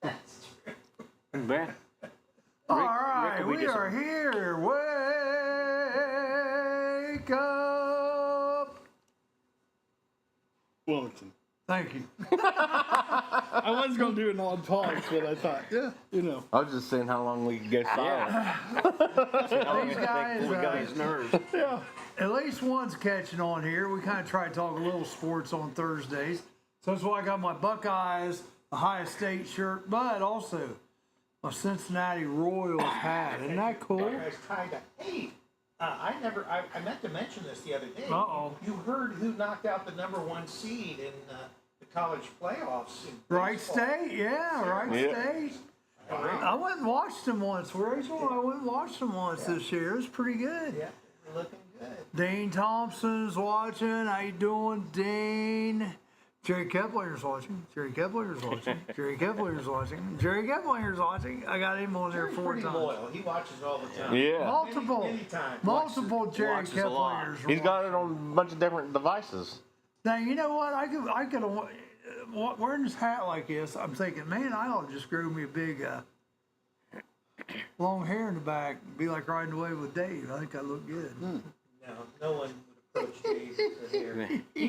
That's true. Ben. All right, we are here. Wake up. Wilmington. Thank you. I was going to do an odd pause, but I thought, I was just saying how long we could go silent. These guys, We got his nerves. at least one's catching on here. We kind of try to talk a little sports on Thursdays. So that's why I got my Buckeyes, Ohio State shirt, but also a Cincinnati Royals hat. Isn't that cool? Buckeyes tied up. Hey, I meant to mention this the other day. Uh-oh. You heard who knocked out the #1 seed in the college playoffs? In Wright baseball? State, yeah, Wright State. I went and watched them once, Rachel. I went and watched them once this year. It was pretty good. Yeah, they're looking good. Dean Thompson's watching. How you doing, Dean? Jerry Keplinger's watching. Jerry Keplinger's watching. Jerry Keplinger's watching. Jerry Keplinger's watching. I got him on there Jerry's 4 pretty times. loyal. He watches all the time. Yeah. Multiple, Many times. multiple Jerry watches a lot. Keplingers. He's got it on a bunch of different devices. Now you know what? I could wearing this hat like this. I'm thinking, man, I ought to just grow me a big long hair in the back, be like riding away with Dave. I think I look good. No, no one would approach Dave with hair. He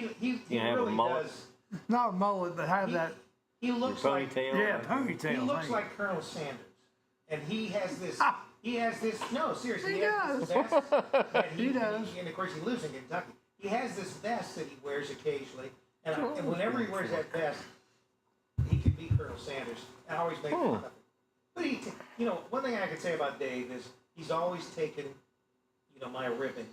have a really mullet? does. Not a mullet, but have that. He looks like Ponytail. Yeah, ponytail. he looks thank like Colonel Sanders, and he has this. He has this. No, seriously, He has does. this vest. that He does. And of course, he lives in Kentucky. He has this vest that he wears occasionally, and whenever he wears that vest, he can beat Colonel Sanders. I always make fun of it. But one thing I can say about Dave is he's always taken, my ribbon.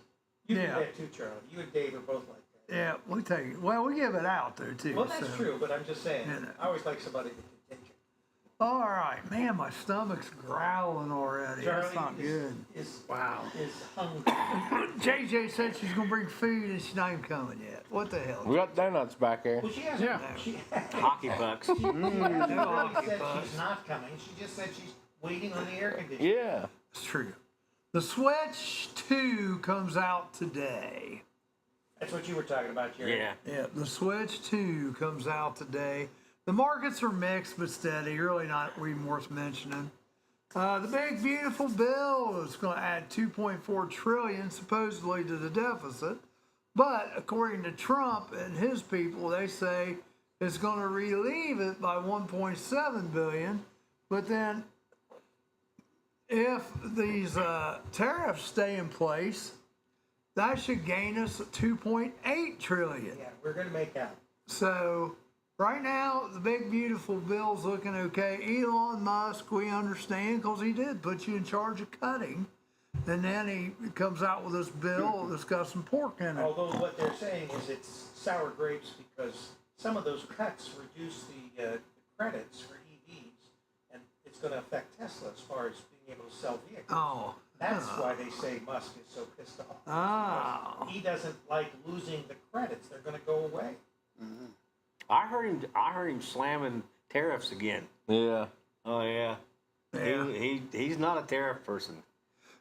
You do Yeah. that too, Charlie. You and Dave are both like that. Yeah, we take it. Well, we give it out though too. Well, that's so. true, but I'm just saying. Yeah. I always like somebody that can take it. All right, man, my stomach's growling already. That's not good. Is hungry. JJ said she's gonna bring food and she's not even coming yet. What the hell? We got donuts back here. Well, she hasn't. Hockey pucks. She really hockey said pucks. she's not coming. She just said she's waiting on the air conditioning. Yeah. It's true. The Switch 2 comes out today. That's what you were talking about, Jerry. Yeah. Yeah, the Switch 2 comes out today. The markets are mixed but steady, really not even worth mentioning. The big beautiful bill is going to add $2.4 trillion supposedly to the deficit, but according to Trump and his people, they say it's going to relieve it by $1.7 billion. But then, if these tariffs stay in place, that should gain us $2.8 trillion. Yeah, we're going to make out. So right now, the big beautiful bill's looking okay. Elon Musk, we understand, because he did put you in charge of cutting. And then he comes out with this bill that's got some pork in it. Although what they're saying is it's sour grapes because some of those cuts reduce the credits for EVs, and it's going to affect Tesla as far as being able to sell vehicles. Oh. That's why they say Musk is so pissed off. Ah. He doesn't like losing the credits; they're going to go away. I heard him slamming tariffs again. Yeah. Oh yeah. Yeah. He's not a tariff person.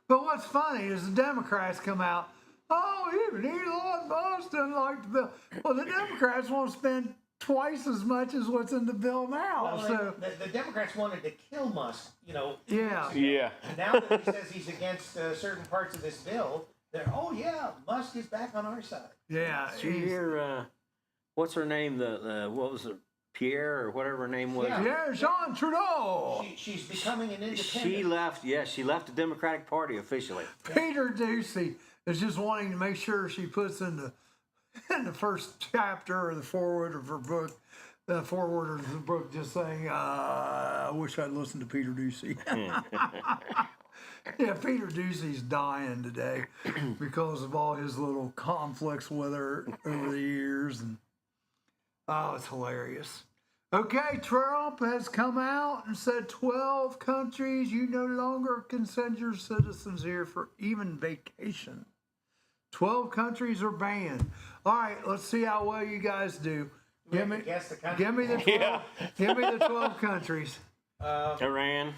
But what's funny is the Democrats come out, oh, even Elon Musk doesn't like the bill. Well, the Democrats want to spend twice as much as what's in the bill now. Well, So, the Democrats wanted to kill Musk, yeah. Yeah. And now that he says he's against certain parts of this bill, they're, oh yeah, Musk is back on our side. Yeah. Did you hear? What's her name? The what was it? Pierre or whatever her name was. Yeah. Yeah, Jean Trudeau. She's becoming an independent. She left. Yeah, she left the Democratic Party officially. Peter Ducey is just wanting to make sure she puts in the first chapter or the foreword of her book, the foreword of the book, just saying, I wish I'd listened to Peter Ducey. Yeah, Peter Ducey's dying today because of all his little conflicts with her over the years. And oh, it's hilarious. Okay, Trump has come out and said 12 countries you no longer can send your citizens here for even vacation. 12 countries are banned. All right, let's see how well you guys do. Give me the country. Give me the 12. Give me the 12 countries. Iran.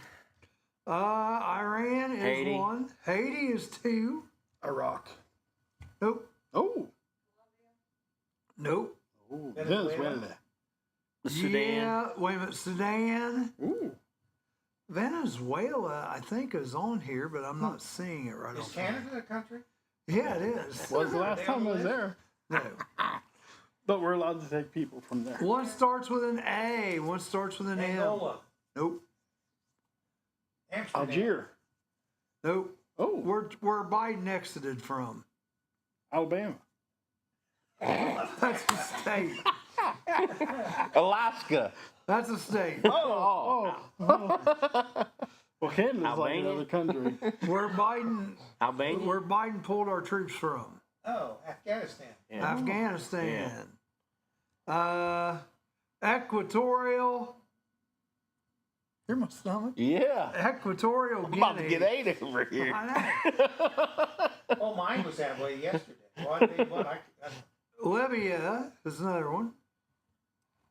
Iran is Haiti. 1. Haiti is 2. Iraq. Nope. Oh. Nope. Venezuela. Sudan. Yeah, wait a minute. Sudan. Ooh. Venezuela, I think, is on here, but I'm not seeing it right Is off. Canada a country? Yeah, it is. Was the last time I was there. No. But we're allowed to take people from there. One starts with an A. One starts with an M. Angola. Nope. Amsterdam. Algiers. Nope. Oh. Where Biden exited from. Alabama. That's a state. Alaska. That's a state. Oh. Well, Canada's like Albania? another country. Where Albania. Biden pulled our troops from. Oh, Afghanistan. Yeah. Afghanistan. Equatorial. Hear my stomach? Yeah. Equatorial I'm Guinea. about to get 8 over here. I know. Oh, mine was that way yesterday. Well, I tell you what, Libya is another one.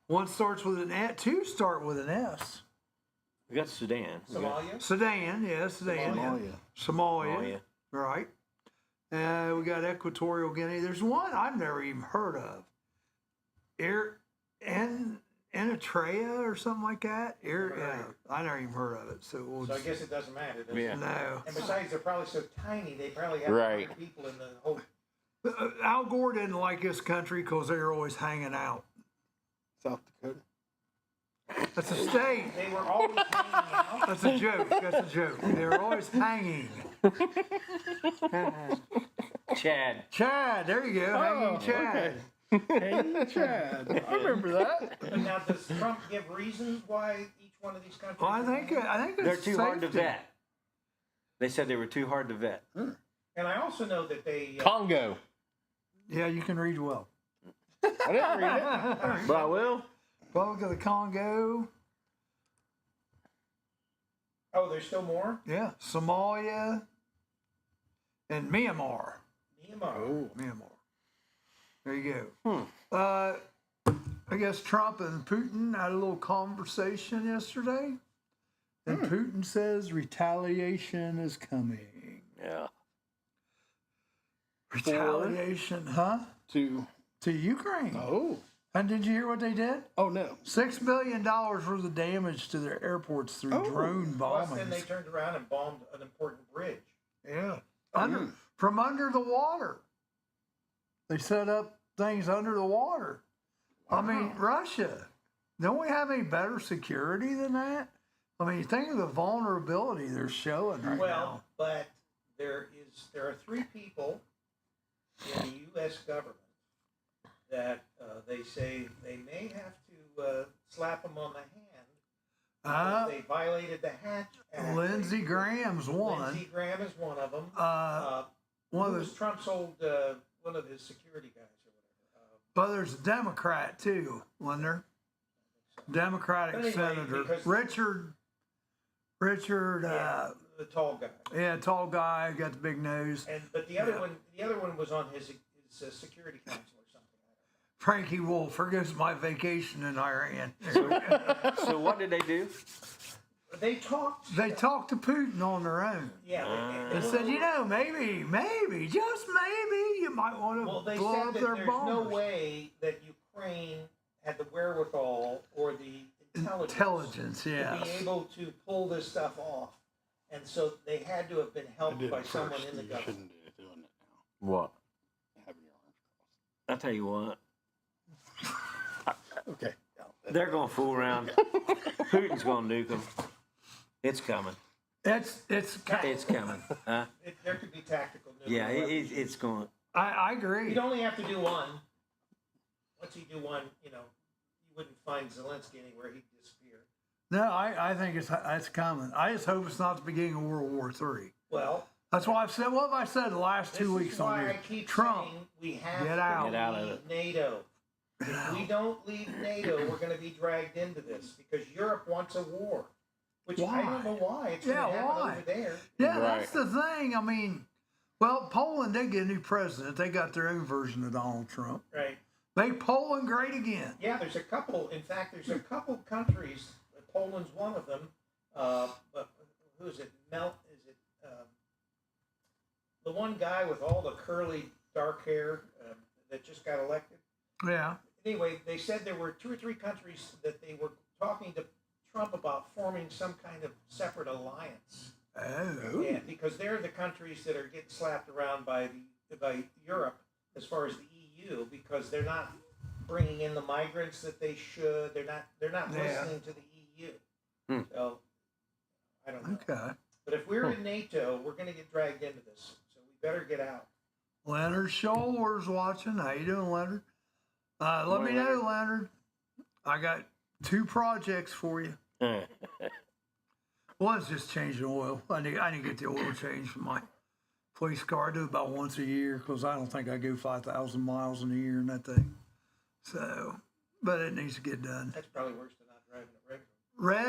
One starts with an S. 2 start with an S. We got Sudan. We got Somalia. Sudan, yeah, Sudan. Somalia. Somalia. Somalia. Right. We got Equatorial Guinea. There's one I've never even heard of. Eritrea or something like that. Yeah, I never even heard of it. So we'll So I just, guess it doesn't matter. does it? Yeah. no. And besides, they're probably so tiny, they probably have Right. 100 people in the whole. Al Gore didn't like this country because they were always hanging out. South Dakota. That's a state. They were always hanging out. That's a joke. That's a joke. They were always hanging. Chad. Chad, there you go. Hanging Chad. Hey, Chad. I remember that. But now, does Trump give reasons why each one of these countries? Well, I are think hanging? it's They're too hard to safety. vet. They said they were too hard to vet. And I also know that they. Congo. Yeah, you can read well. I didn't read it, but I will. Republic of the Congo. Oh, there's still more. Yeah, Somalia and Myanmar. Myanmar. Oh. Myanmar. There you go. I guess Trump and Putin had a little conversation yesterday, and Putin says retaliation is coming. Yeah. Retaliation, huh? To. To Ukraine. Oh. And did you hear what they did? Oh, no. $6 billion worth of damage to their airports through drone Plus, then they bombings. turned around and bombed an important bridge. Yeah. From under the water. They set up things under the water. I mean, Russia. Don't we have any better security than that? I mean, think of the vulnerability they're showing right Well, but there are 3 people in the U.S. government that they say they may have to slap them on the hand They violated the Hatch Act. Lindsey Graham's one. Lindsey Graham is one of them. One of who the, was Trump's old, one of his security guys or whatever. but there's a Democrat too, wasn't there? Democratic But anyway, senator because- Richard. The tall guy. Yeah, tall guy, got the big nose. But the other one was on his security council or something. Frankie Wolf. Goes my vacation in Iran. So what did they do? They talked. They talked to Putin on their own. Yeah. They said, maybe, just maybe, you might want Well, to they blow said up that their there's bombers. no way that Ukraine had the wherewithal or the Intelligence, yeah. to be able to pull this stuff off, and so they had to have been helped by someone in the government. shouldn't be doing it now. What? Having your arms I'll tell you what, crossed. Okay. they're gonna fool around. Putin's gonna nuke them. It's coming. It's It's coming. Huh? There could be tactical. Yeah, nuclear weapons. it's going. I agree. He'd only have to do one. Once he do one, you wouldn't find Zelensky anywhere. He'd disappear. No, I think it's coming. I just hope it's not the beginning of World War III. Well, That's why I've said. What have I said the last 2 this weeks is on why here? I keep Trump. saying we have Get to out. Get out of leave it. NATO. If we don't leave NATO, we're going to be dragged into this because Europe wants a war. Which I Why? don't know why. It's Yeah, going to happen why? over there. Yeah, Right. that's the thing. I mean, well, Poland did get a new president. They got their own version of Donald Trump. Right. Make Poland great again. Yeah, there's a couple. In fact, there's a couple countries. Poland's one of them. But who is it? Is it the one guy with all the curly dark hair that just got elected? Yeah. Anyway, they said there were 2 or 3 countries that they were talking to Trump about forming some kind of separate alliance. Oh. Yeah, because they're the countries that are getting slapped around by Europe as far as the EU because they're not bringing in the migrants that they should. They're not Yeah. listening to the EU. So I don't know. Okay. But if we're in NATO, we're going to get dragged into this. So we better get out. Leonard Schollers watching. How you doing, Leonard? Let me know, Leonard. I got 2 projects for you. One's just changing oil. I need to get the oil changed for my police car. I do about once a year because I don't think I go 5,000 miles in a year in that thing. So, but it needs to get done. That's probably worse than not driving a regular.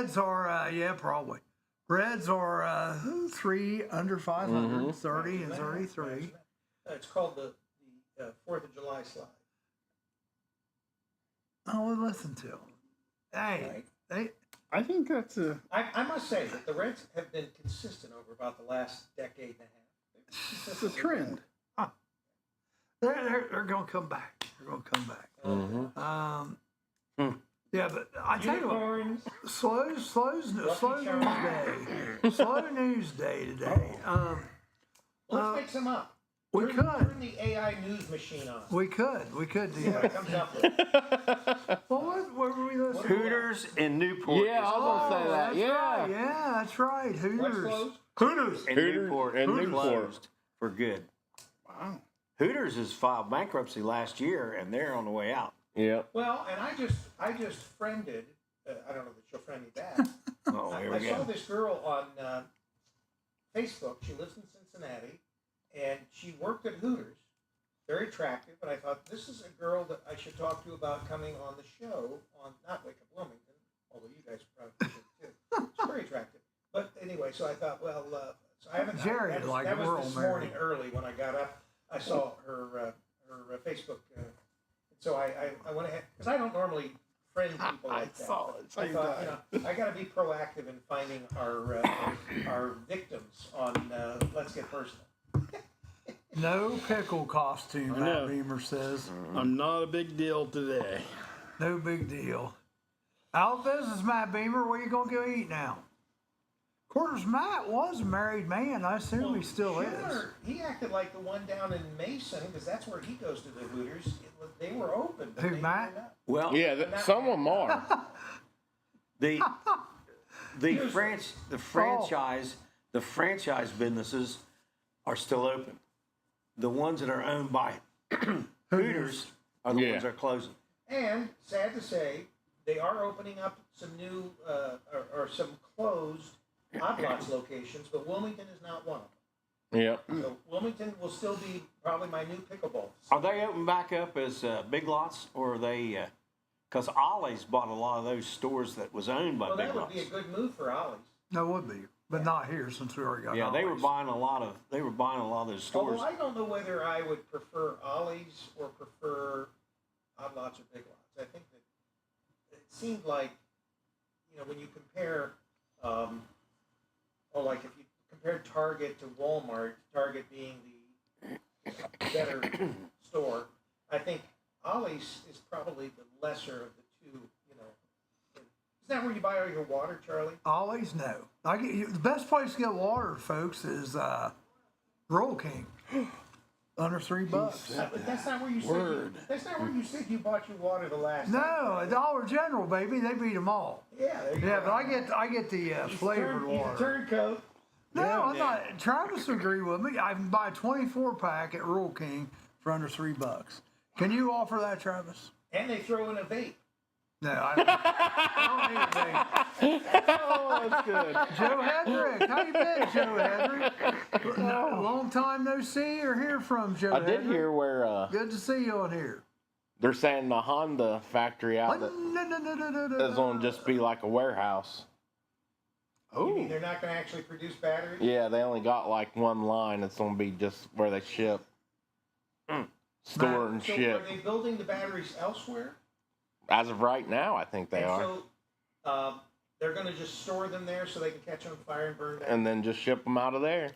Reds are, yeah, probably. Reds are 3 under 500, 30 and 33. It's called the 4th of July slide. I would listen to them. Hey, Right. I think that's a. I must say that the Reds have been consistent over about the last decade and a half. It's a trend. they're going to come back. They're going to come back. Yeah, but I tell you what, Unicorns. slow news day. Slow news day today. Let's make some up. We Turn the AI news machine on. We could do See what that. it comes up with. Well, what were we listening to? Hooters in Newport. Yeah, I was gonna say that. That's Yeah. right. Yeah, that's right. What's Hooters. closed? Hooters. in Hooters Newport and is Newport. closed for good. Wow. Hooters has filed bankruptcy last year, and they're on the way out. Yeah. Well, and I just friended. I don't know that she'll friend me back. Oh, here I we saw go. this girl on Facebook. She lives in Cincinnati, and she worked at Hooters. Very attractive, but I thought this is a girl that I should talk to about coming on the show on not Wake Up Wilmington, although you guys probably should too. She's very attractive. But anyway, so I thought, well, so I haven't. Jerry, that was, like that was rural this Mary. morning early when I got up. I saw her Facebook. So I went ahead because I don't normally friend people like that. saw it. I Same thought, I got to be proactive in finding our victims on Let's Get Personal. No pickle costume, I Matt know. Beamer says. I'm not a big deal today. No big deal. Out of business, Matt Beamer. Where you going to go eat now? Of course, Matt was a married man. I assume he still is. Sure. He acted like the one down in Mason because that's where he goes to the Hooters. They were open. but Who, they were Matt? not. Well, Yeah, some of them are. the franchise businesses are still open. The ones that are owned by Hooters are the Yeah. ones that are closing. And sad to say, they are opening up some new or some closed Odd Lots locations, but Wilmington is not one of them. Yep. So Wilmington will still be probably my new pickleball. Are they open back up as Big Lots, or are they? Because Ollie's bought a lot of those stores that was owned by Well, Big that would Lots. be a good move for Ollie's. That would be, but not here since we already got. Yeah, they were Ollie's. buying a lot of. They were buying a lot of those stores. Although I don't know whether I would prefer Ollie's or prefer Odd Lots or Big Lots. I think that it seemed like, when you compare, like if you compare Target to Walmart, Target being the better store, I think Ollie's is probably the lesser of the two. Isn't that where you buy all your water, Charlie? Ollie's, no. The best place to get water, folks, is Roll King. Under $3. But that's not where you said. That's not where you said you bought your water the last time. No, Dollar General, baby. They beat them all. Yeah, there you Yeah, go. but I get the flavored He's a water. turncoat. No, I'm not. Travis would agree with me. I can buy a 24-pack at Rural King for under $3. Can you offer that, Travis? And they throw in a vape. No, I don't need a thing. Oh, that's good. Joe Hedrick, how you been, Joe Hedrick? Long time no see or hear from Joe. I did Hedrick. hear where Good to see you on here. they're saying the Honda factory out that is going to just be like a warehouse. You mean they're not going to actually produce batteries? Yeah, they only got like one line. It's going to be just where they ship, store and So ship. are they building the batteries elsewhere? As of right now, I think they And are. So they're going to just store them there so they can catch on fire and burn down? And then just ship them out of there.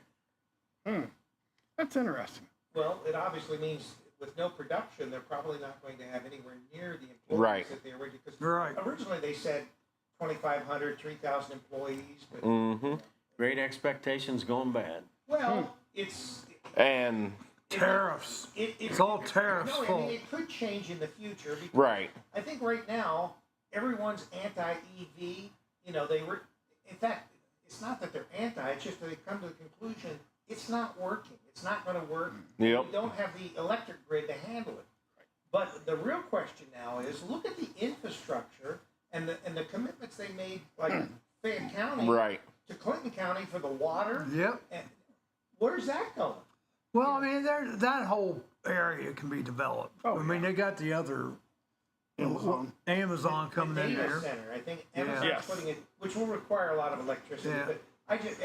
That's interesting. Well, it obviously means with no production, they're probably not going to have anywhere near the employees Right. that they originally... Because Right. originally they said 2,500, 3,000 employees. But, Mm-hmm. Great expectations going bad. well, it's... And Tariffs. It's all tariffs No, I fault. mean, it could change in the future. Because right. I think right now, everyone's anti-EV. They were... In fact, it's not that they're anti, it's just that they come to the conclusion it's not working. It's not going to work. Yep. We don't have the electric grid to handle it. But the real question now is, look at the infrastructure and the commitments they made, like Fayette County Right. to Clinton County for the water. Yep. And where's that going? Well, I mean, that whole area can be developed. Oh, I mean, they got the other Amazon coming the in data there. center. I think Yeah. Amazon's Yes. putting it, which will require a lot of electricity. Yeah. But I just,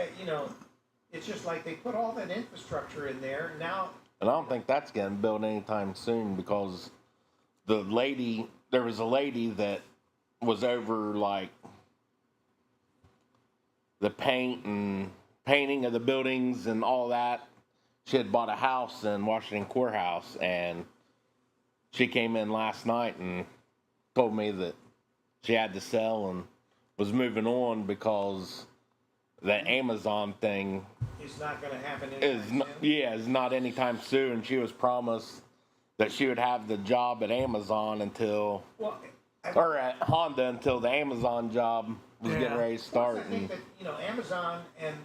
it's just like they put all that infrastructure in there. Now, And I don't think that's getting built anytime soon because there was a lady that was over like the painting of the buildings and all that. She had bought a house in Washington Courthouse, and she came in last night and told me that she had to sell and was moving on because the Amazon thing it's not going to happen is anytime not, soon. is not anytime soon. She was promised that she would have the job at Amazon until, Well, or at Honda until the Amazon job was getting Yeah. ready to Plus, start. I think that Amazon and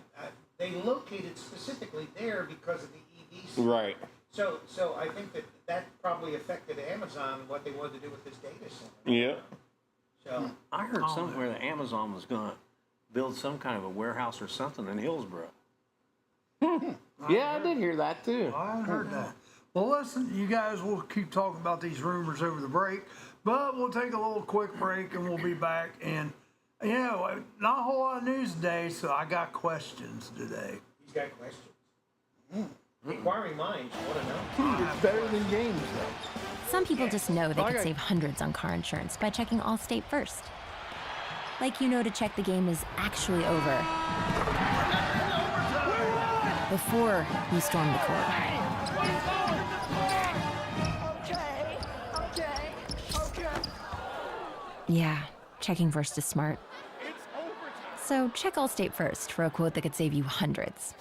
they located specifically there because of the EV. stuff. Right. So I think that probably affected Amazon what they wanted to do with this data center. Yeah. So I heard somewhere that Amazon was going to build some kind of a warehouse or something in Hillsborough. Yeah, I did hear that too. I hadn't heard that. Well, listen, you guys will keep talking about these rumors over the break, but we'll take a little quick break and we'll be back. And, not a whole lot of news today, so I got questions today. he's got questions. Inquiring minds want to know. It's better than games, though. Some people just know they could Okay. save hundreds on car insurance by checking Allstate first. Like to check the game is actually over before you storm the court. Yeah, checking first is smart. So check Allstate first for a quote that could save you hundreds.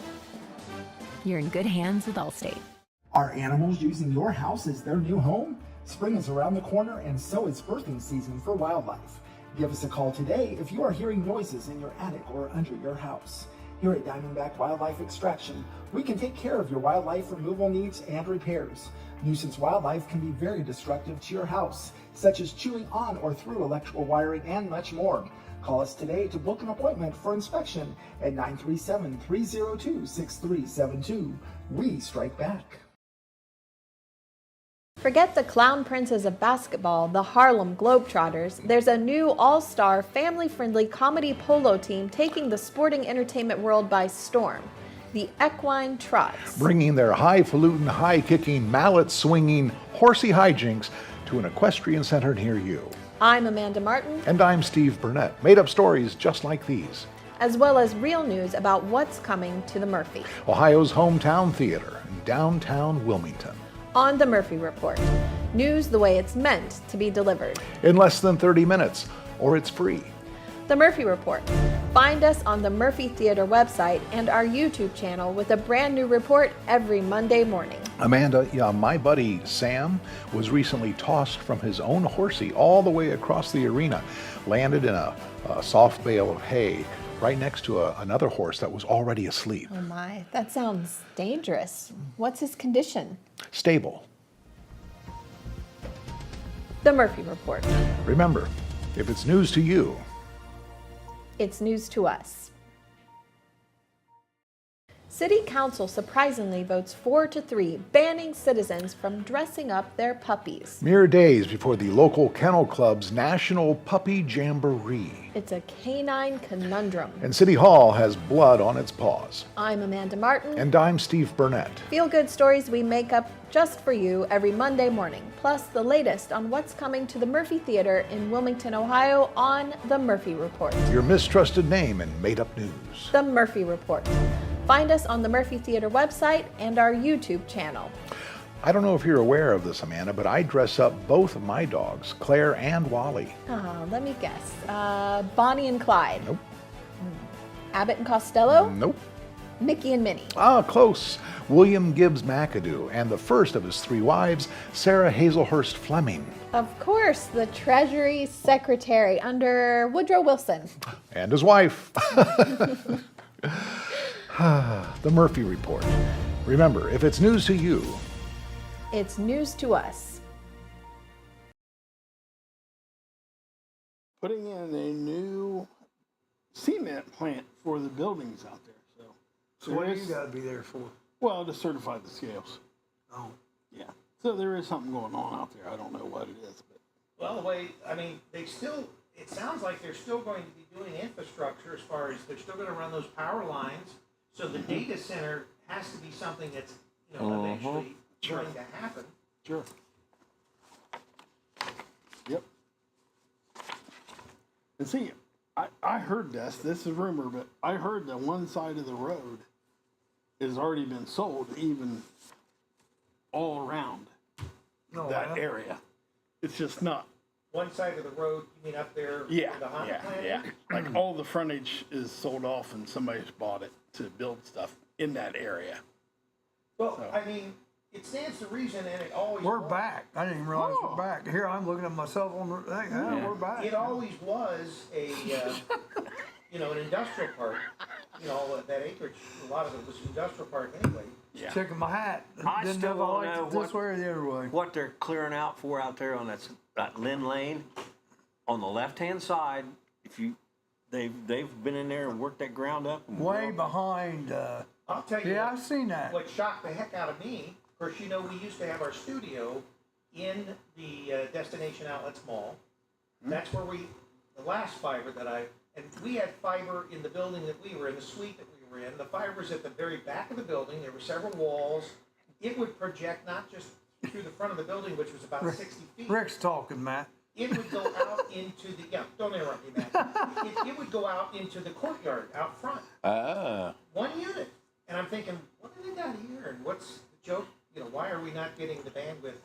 You're in good hands with Allstate. Are animals using your house as their new home? Spring is around the corner, and so is birthing season for wildlife. Give us a call today if you are hearing noises in your attic or under your house. Here at Diamondback Wildlife Extraction, we can take care of your wildlife removal needs and repairs. Nuisance wildlife can be very destructive to your house, such as chewing on or through electrical wiring and much more. Call us today to book an appointment for inspection at 937-302-6372. We strike back. Forget the clown princes of basketball, the Harlem Globetrotters. There's a new all-star, family-friendly comedy polo team taking the sporting entertainment world by storm. The Equine Trots. Bringing their highfalutin, high-kicking, mallet-swinging, horsey hijinks to an equestrian center near you. I'm Amanda Martin. And I'm Steve Burnett. Made up stories just like these. As well as real news about what's coming to the Murphy. Ohio's hometown theater in downtown Wilmington. On the Murphy Report. News the way it's meant to be delivered. In less than 30 minutes, or it's free. The Murphy Report. Find us on the Murphy Theater website and our YouTube channel with a brand new report every Monday morning. Amanda, yeah, my buddy Sam was recently tossed from his own horsey all the way across the arena, landed in a soft bale of hay right next to another horse that was already asleep. Oh my, that sounds dangerous. What's his condition? Stable. The Murphy Report. Remember, if it's news to you, it's news to us. City Council surprisingly votes 4-3, banning citizens from dressing up their puppies. Mere days before the local kennel club's National Puppy Jamboree. It's a canine conundrum. And City Hall has blood on its paws. I'm Amanda Martin. And I'm Steve Burnett. Feel-good stories we make up just for you every Monday morning, plus the latest on what's coming to the Murphy Theater in Wilmington, Ohio on The Murphy Report. Your mistrusted name in made-up news. The Murphy Report. Find us on the Murphy Theater website and our YouTube channel. I don't know if you're aware of this, Amanda, but I dress up both of my dogs, Claire and Wally. Oh, let me guess. Bonnie and Clyde. Nope. Abbott and Costello? Nope. Mickey and Minnie. Ah, close. William Gibbs McAdoo and the first of his 3 wives, Sarah Hazelhurst Fleming. Of course, the Treasury Secretary under Woodrow Wilson. And his wife. The Murphy Report. Remember, if it's news to you, it's news to us. Putting in a new cement plant for the buildings out there. So what do you got to be there for? Well, to certify the scales. Oh. Yeah. So there is something going on out there. I don't know what it is, but Well, it sounds like they're still going to be doing infrastructure as far as they're still going to run those power lines. So the data center has to be something that's, eventually going to happen. Sure. Yep. And see, I heard this is rumor, but I heard that one side of the road has already been sold, even all around that area. It's just not. One side of the road, you mean up there? Yeah, where the Honda plant is? Like all the frontage is sold off and somebody's bought it to build stuff in that area. Well, it stands to reason, and it always We're was. back. I didn't even realize we're back. Here, I'm looking at myself on the thing. Yeah, we're back. It always was an industrial park. That acreage, a lot of it was industrial park anyway. Yeah. Checking my hat. I Didn't still know if I don't liked know it this way or the other way. what they're clearing out for out there on that Lynn Lane. On the left-hand side, they've been in there and worked that ground up. Way behind. I'll tell you. Yeah, I've seen that. What shocked the heck out of me, of course, we used to have our studio in the Destination Outlets Mall. That's where the last fiber and we had fiber in the building that we were in, the suite that we were in. The fiber's at the very back of the building. There were several walls. It would project not just through the front of the building, which was about 60 feet. Rick's talking, Matt. It would go out into don't interrupt me, Matt. It would go out into the courtyard out front. One unit. And I'm thinking, what do they got here? And what's the joke? Why are we not getting the bandwidth,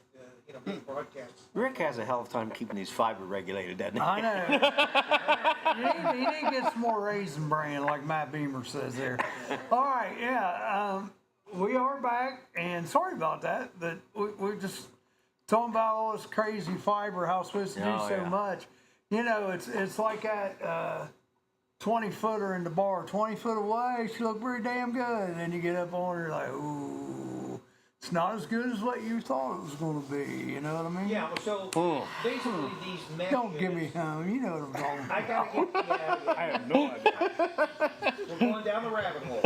being broadcast? Rick has a hell of a time keeping these fiber regulated, doesn't he? I know. He need to get some more Raisin Bran, like Matt Beamer says there. All right, yeah. We are back, and sorry about that, but we're just talking about all this crazy fiber, how it's supposed to do so much. It's like at 20-footer in the bar, 20 foot away. She looked pretty damn good. And then you get up on her like, ooh, it's not as good as what you thought it was going to be. You know what I mean? Yeah, well, so basically these mesh Don't give me units- home. You know what I'm talking about. I gotta get, I have no idea. we're going down the rabbit hole.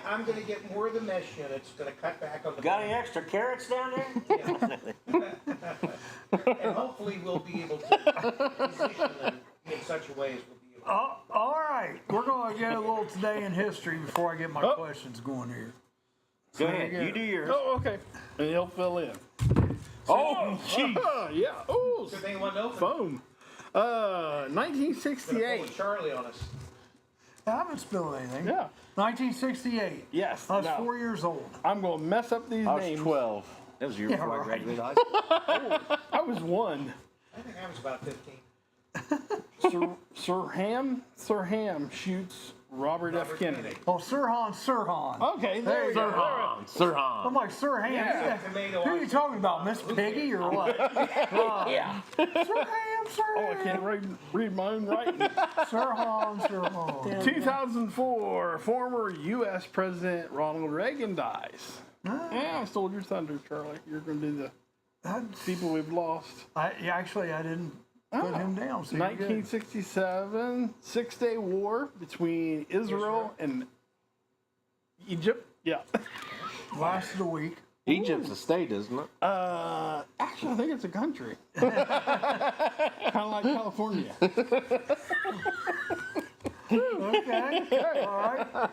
I'm gonna get more of the mesh units, gonna cut back on the. Got any extra carrots down there? And hopefully we'll be able to position them in such a way as we'll be able to. All right. We're going to get a little today in history before I get my questions going here. Go ahead. You do yours. Oh, okay. And he'll fill in. Oh, jeez. Yeah. Oh, Good thing it wasn't open. foam. Gonna pull 1968. a Charlie on us. I haven't spilled anything. Yeah. 1968. Yes. I was Now, 4 years old. I'm going to mess up these I was names. 12. That was your Yeah, before I right. graduated high school. I was 1. I think I was about 15. Sirham shoots Robert F. Robert Kennedy. Kennedy. Oh, Sirhan. Okay, there you go. Sirhan. I'm like, Sirhan. Yeah. Tomato Who are you ice. talking about? Miss Piggy or what? Yeah. Sirhan. Oh, I can't read my own writing. Sirhan. 2004, former U.S. President Ronald Reagan dies. Yeah, I stole your thunder, Charlie. You're going to do the people we've lost. I didn't put him down. So you're good. 1967, Six-Day War between Israel and Egypt. Yeah. Lasted a week. Egypt's a state, isn't it? Actually, I think it's a country. Kind of like California. Okay. All right.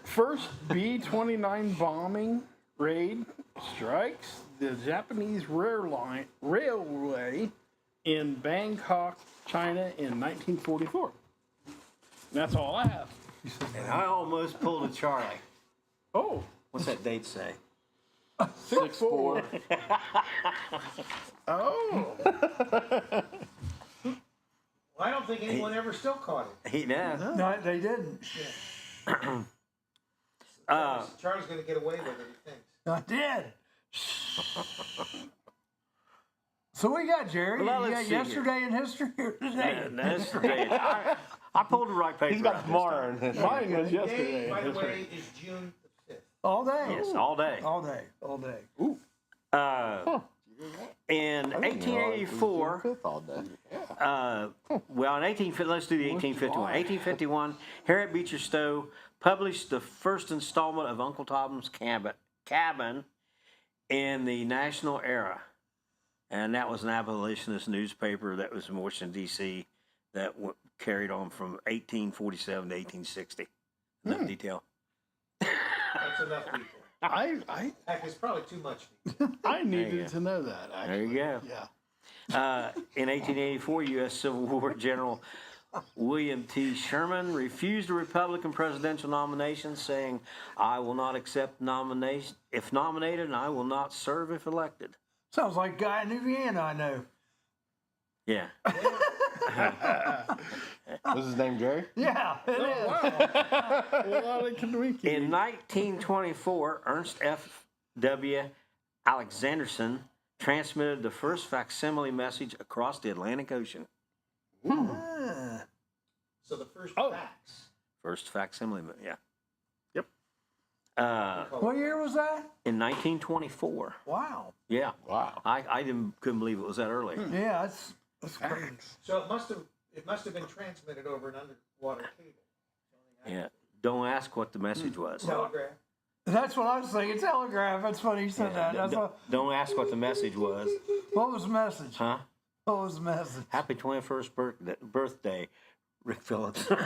First B-29 bombing raid strikes the Japanese railway in Bangkok, China in 1944. That's all I have. And I almost pulled a Charlie. Oh, What's that date say? 6'4". oh. Well, I don't think anyone ever still caught it. He now. No, they didn't. Charlie's gonna get away with it, he thinks. I did. So we got Jerry. Well, You let's got see here. yesterday in history here today. That's the date. I pulled the right paper. He's got out this tomorrow time. in his Mine was The yesterday. date, by the History. way, is June the 5th. All day. Yes, all day. All day. All day. In 1884, all day. well, in 1850, let's do the 1851. 1851, Harriet Beecher Stowe published the first installment of Uncle Tom's Cabin in the National Era. And that was an abolitionist newspaper that was in Washington, D.C., that carried on from 1847 to 1860. Enough detail. That's enough people. I Heck, it's probably too much. I you needed go. to know that, actually. There you go. Yeah. In 1884, U.S. Civil War General William T. Sherman refused a Republican presidential nomination, saying, "I will not accept nomination if nominated, and I will not serve if elected." Sounds like a guy in Indiana I know. Yeah. Was his name Jerry? Yeah, it is. Well, I can wink you. In 1924, Ernst F. W. Alexanderson transmitted the first facsimile message across the Atlantic Ocean. Ah. So the first Oh. fax. First facsimile, yeah. Yep. What year was that? In 1924. Wow. Yeah. Wow. I couldn't believe it was that early. Yeah, that's crazy. So it must have been transmitted over an underwater cable. Yeah. Don't ask what the message was. Telegraph. That's what I was thinking. Telegraph. That's funny you said that. That's Don't ask what the message was. what was the message? Huh? What was the message? Happy 21st birthday, Rick Phillips. Oh,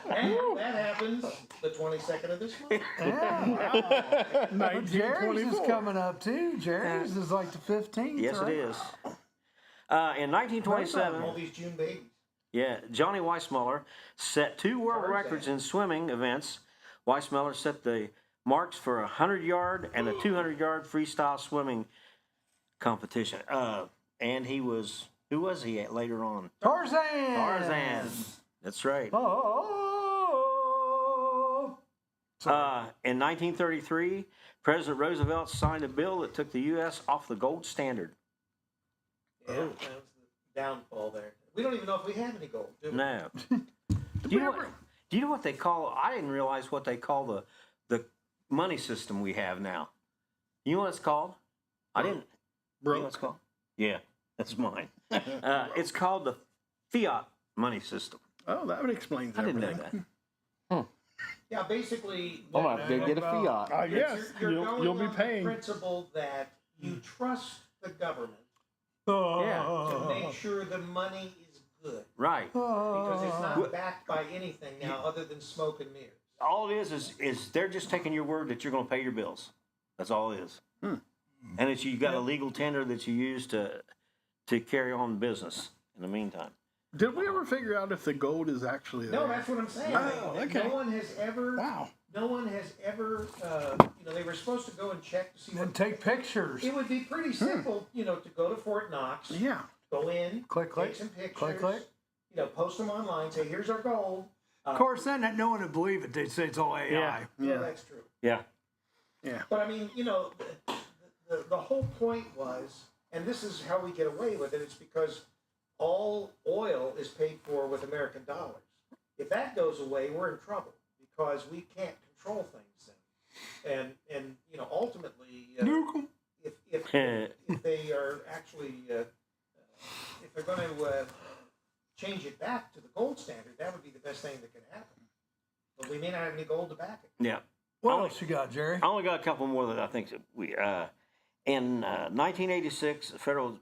And that happens the 22nd of this month. yeah. But Jerry's is 1924. coming up too. Jerry's is like the 15th. Yes, right? it is. In 1927, All these June babies. yeah, Johnny Weissmuller set 2 world Tarzan. records in swimming events. Weissmuller set the marks for a 100-yard and a 200-yard freestyle swimming competition. And he was, who was he at later on? Tarzan. Tarzan. That's right. Oh. In 1933, President Roosevelt signed a bill that took the U.S. off the gold standard. Yeah, that was downfall there. We don't even know if we have any gold, do we? No. Do you know what they call? I didn't realize what they call the money system we have now. You know what it's called? I didn't. You know what it's called? Yeah, that's mine. It's called the fiat money system. Oh, that would explain I everything. didn't know that. Yeah, basically. I'm gonna have to go get a fiat. I guess You're going you'll be on paying. the principle that you trust the government Yeah. to make sure the money is good. Right. Because it's not backed by anything now other than smoke and mirrors. All it is they're just taking your word that you're going to pay your bills. That's all it is. And it's you got a legal tender that you use to carry on business in the meantime. Did we ever figure out if the gold is actually there? No, that's what I'm saying. Oh, okay. No one has ever. Wow. No one has ever. They were supposed to go and check to see And what. take pictures. It would be pretty simple, to go to Fort Knox. Yeah. Go in, Click, click, take some pictures. click, click. Post them online. Say, here's our gold. Of course, then no one would believe it. They'd say it's all AI. Yeah. Well, that's true. Yeah. Yeah. But I mean, the whole point was, and this is how we get away with it. It's because all oil is paid for with American dollars. If that goes away, we're in trouble because we can't control things then. And ultimately, if they are actually if they're going to change it back to the gold standard, that would be the best thing that could happen. But we may not have any gold to back it. Yeah. What else you got, Jerry? I only got a couple more that I think that we. In 1986, a federal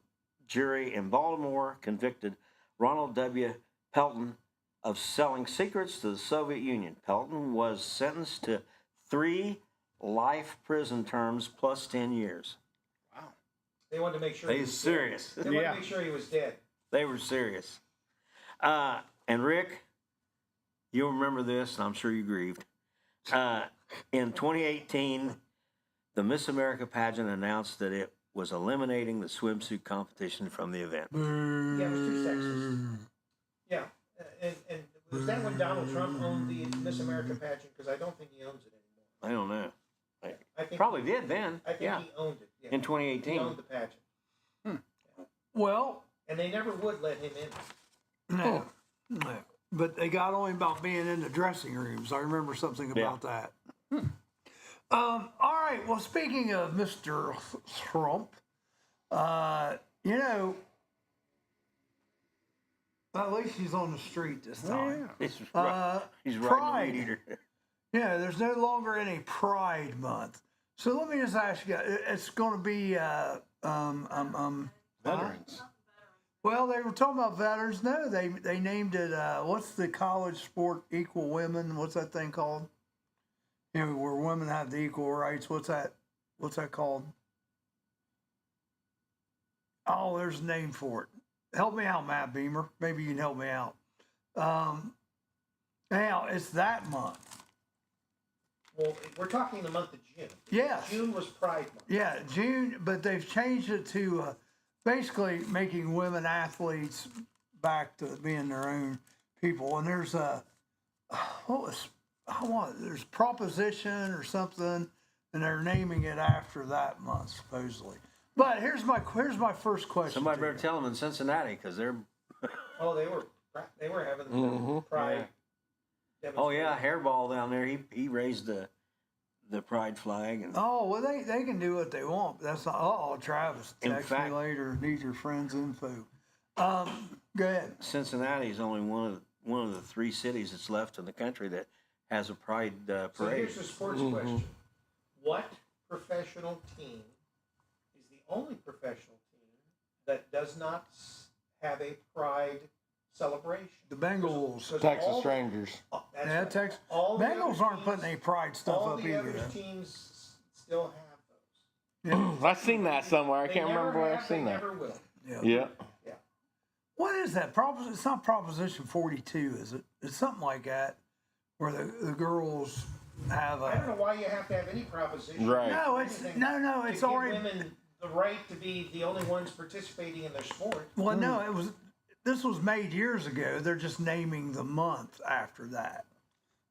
jury in Baltimore convicted Ronald W. Pelton of selling secrets to the Soviet Union. Pelton was sentenced to 3 life prison terms plus 10 years. Wow. They wanted to make sure They he was was serious. Dead. They wanted to make sure he was dead. They were serious. And Rick, you'll remember this, and I'm sure you grieved. In 2018, the Miss America pageant announced that it was eliminating the swimsuit competition from the event. Yeah, it was 2 sexes. Yeah, and was that when Donald Trump owned the Miss America pageant? Because I don't think he owns it anymore. I don't know. I think Probably did then. I think Yeah. he owned it. Yeah. In 2018. He owned the pageant. Well, And they never would let him in. no. But they got on him about being in the dressing rooms. I remember something about that. All right. Well, speaking of Mr. Trump, at least he's on the street this time. He's riding Pride. a meat eater. Yeah, there's no longer any Pride Month. So let me just ask you, it's going to be Veterans. Well, they were talking about veterans. No, they named it. What's the college sport? Equal women. What's that thing called? Where women have the equal rights. What's that? What's that called? Oh, there's a name for it. Help me out, Matt Beamer. Maybe you can help me out. Now it's that month. Well, we're talking the month of June. Yes. June was Pride Month. Yeah, June, but they've changed it to basically making women athletes back to being their own people. And there's there's Proposition or something, and they're naming it after that month supposedly. But here's my first question. Somebody to better you. tell them in Cincinnati because they're. Oh, they were having the Pride. Oh yeah, Hairball down there. He raised the pride flag and. Oh well, they can do what they want. But that's not. Oh, Travis, In text fact- me later. Need your friend's info. Go ahead. Cincinnati is only one of the 3 cities that's left in the country that has a pride So parade. here's the sports question. What professional team is the only professional team that does not have a Pride celebration? The Bengals. 'Cause Texas all- Rangers. that's Yeah, right. Texas. All the Bengals other aren't teams- putting any pride stuff all up the either. other though. teams still have those. I've seen that somewhere. I They can't never remember where have, I've seen they that. never will. Yeah. Yeah. What is that? It's not Proposition 42, is it? It's something like that, where the girls have I don't know a. why you have to have any proposition. Right. No, it's Anything no. to It's give already. women the right to be the only ones participating in their sport. Well, no, it was. This was made years ago. They're just naming the month after that.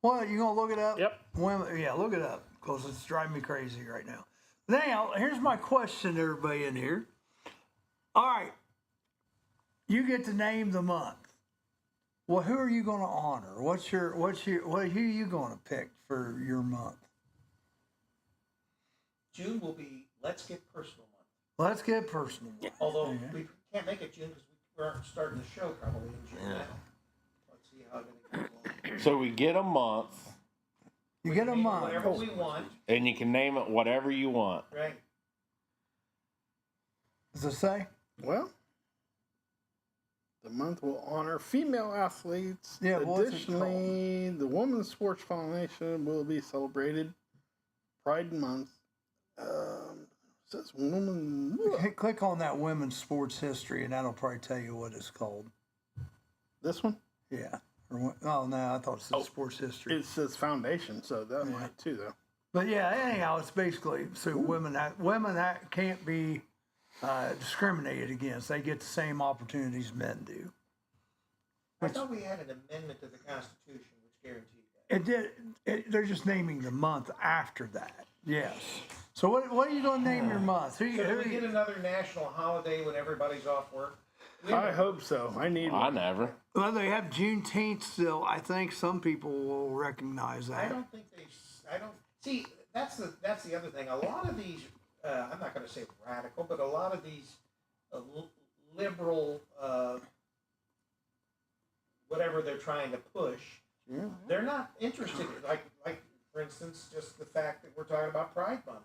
Well, you gonna look it up? Yep. Women, yeah, look it up because it's driving me crazy right now. Now, here's my question to everybody in here. All right. you get to name the month. Well, who are you going to honor? Who are you going to pick for your month? June will be Let's Get Personal month. Let's get personal. Although Okay. we can't make it June because we aren't starting the show probably in June now. Let's see how it goes along. So we get a month, You get a Name it month. Whatever we want, and you can name it whatever you want. right? Does it say? Well, the month will honor female athletes. Yeah, what's it Additionally, the Women's Sports Foundation will be celebrated Pride Month. Says woman. Click on that women's sports history, and that'll probably tell you what it's called. This one? Yeah. Oh no, I thought it said sports history. It says foundation, so that might too, though. But yeah, anyhow, it's basically so women that can't be discriminated against. They get the same opportunities men do. I thought we had an amendment to the Constitution which guaranteed that. They're just naming the month after that. Yes. So what are you going to name your month? So do we get another national holiday when everybody's off work? I hope so. I need I one. never. Well, they have Juneteenth still. I think some people will recognize that. I don't think I don't see. That's the other thing. A lot of these, I'm not going to say radical, but a lot of these liberal, whatever they're trying to push, they're not interested in. Like for instance, just the fact that we're talking about Pride Month.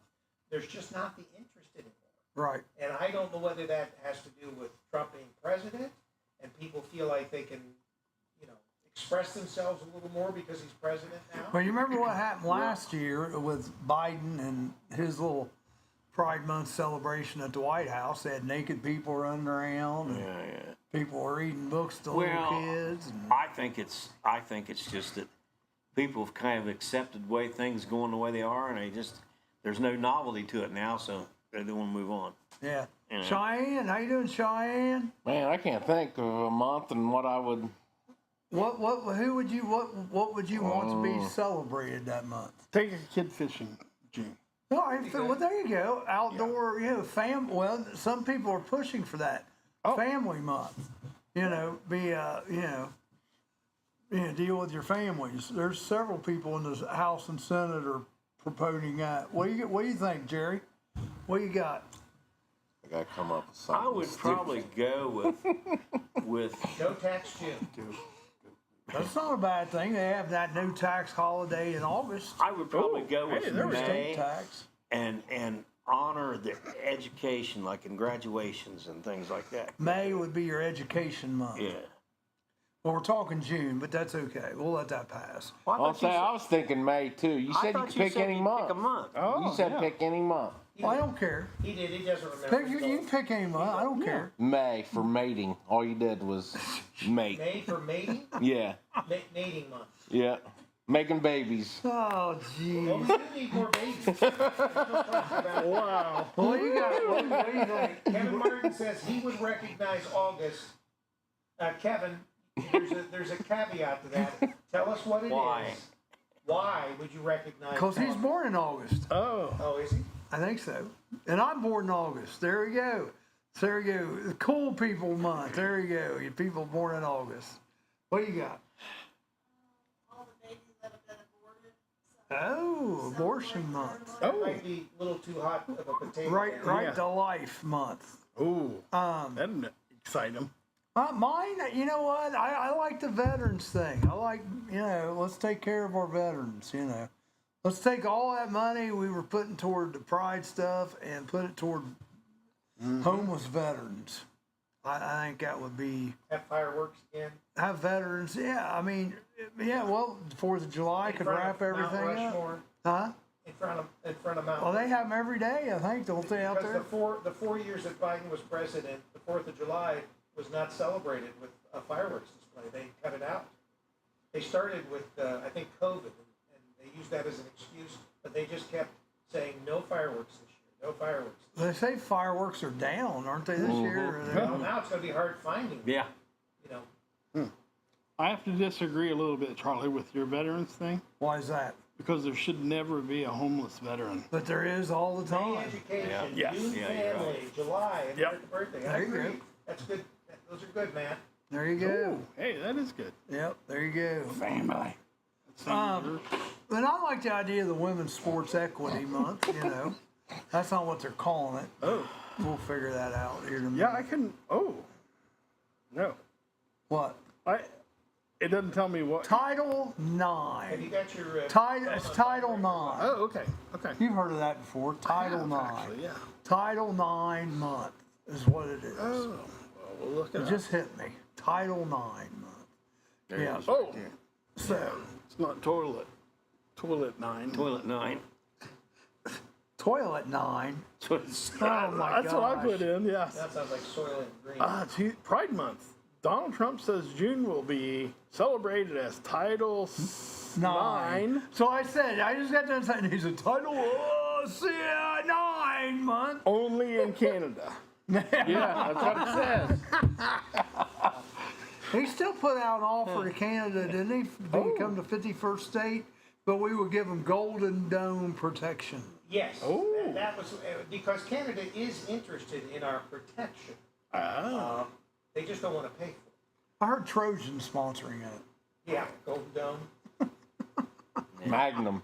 There's just not the interest anymore. Right. And I don't know whether that has to do with Trump being president, and people feel like they can, express themselves a little more because he's president now. Well, you remember what happened last year with Biden and his little Pride Month celebration at the White House? They had naked people running around, and people were reading books to little kids. And I think it's just that people have kind of accepted the way things going the way they are, and there's no novelty to it now, so they don't want to move on. yeah. Yeah. Cheyenne, how you doing, Cheyenne? Man, I can't think of a month and what I would. What would you want to be celebrated that month? Take a kid fishing, June. All right, well, there you go. Outdoor, Well, some people are pushing for that family month. Deal with your families. There's several people in the House and Senate are proposing that. What do you think, Jerry? What you got? I gotta come up with something. I would probably go with No tax June. That's not a bad thing. They have that no tax holiday in August. I would probably go with There was May state tax. and honor the education, like in graduations and things like that. May would be your education month. Yeah. Well, we're talking June, but that's okay. We'll let that pass. Well, I was thinking May too. You said you could pick any month. Pick a month. You said pick any month. Well, I don't care. He did. He doesn't remember. You can pick any month. I don't care. May for mating. All you did was mate. May for mating? Yeah. Mating month. Yeah. Making babies. Oh, jeez. Well, we do need more babies. Wow. What do you got? What do you think? Kevin Martin says he would recognize August. Kevin, there's a caveat to that. Tell us what it is. Why? Why would you recognize? Because he's August? born in August. Oh, is he? I think so. And I'm born in August. There we go. There you go. The cool people month. There you go. You people born in August. What do you got? All the babies that have been aborted. Oh, abortion month. That might be a little too hot of a potato. Right to life month. Ooh, that'd excite them. Mine, you know what? I like the veterans thing. I like, let's take care of our veterans, Let's take all that money we were putting toward the Pride stuff and put it toward homeless veterans. I think that would be... Have fireworks again. Have veterans, well, 4th of July could wrap everything up. Huh? In front of Mount. Well, they have them every day, I think, don't they, out Because there? the 4 years that Biden was president, the 4th of July was not celebrated with a fireworks display. They cut it out. They started with, I think, COVID, and they used that as an excuse, but they just kept saying no fireworks this year, no fireworks. They say fireworks are down, aren't they, this year? Well, now it's going to be hard finding them. Yeah. I have to disagree a little bit, Charlie, with your veterans thing. Why is that? Because there should never be a homeless veteran. But there is all the May time. education, Yeah. June Yeah, you're family, July, and Yep. birthday. I There you agree. go. That's good. Those are good, man. There you go. Ooh, hey, that is good. Yep, there you go. Family. But I like the idea of the Women's Sports Equity Month, you know. That's not what they're calling it. Oh. We'll figure that out here in a minute. Yeah, I can. Oh. No. What? It doesn't tell me what. Title Have you IX. got your... It's Title IX. Oh, okay. Okay. You've heard of that before. Title IX. Actually, yeah. Title IX month is what it is. Oh. Well, we'll look it It up. just hit me. Title IX month. Yeah. Oh. So, It's not toilet. Toilet 9. Toilet 9. Toilet 9. Oh my That's what I gosh. put in, yes. That sounds like Soylent Green. Gee, Pride Month. Donald Trump says June will be celebrated as Title 9. So I said, I just got done saying he's a Title IX month. Only in Canada. Yeah, that's what it says. He still put out an offer to Canada, didn't he? To become the 51st state, but we would give him Golden Dome protection. Yes. Oh. That was because Canada is interested in our protection. They just don't want to pay for it. I heard Trojan sponsoring it. Yeah, Golden Dome. Magnum.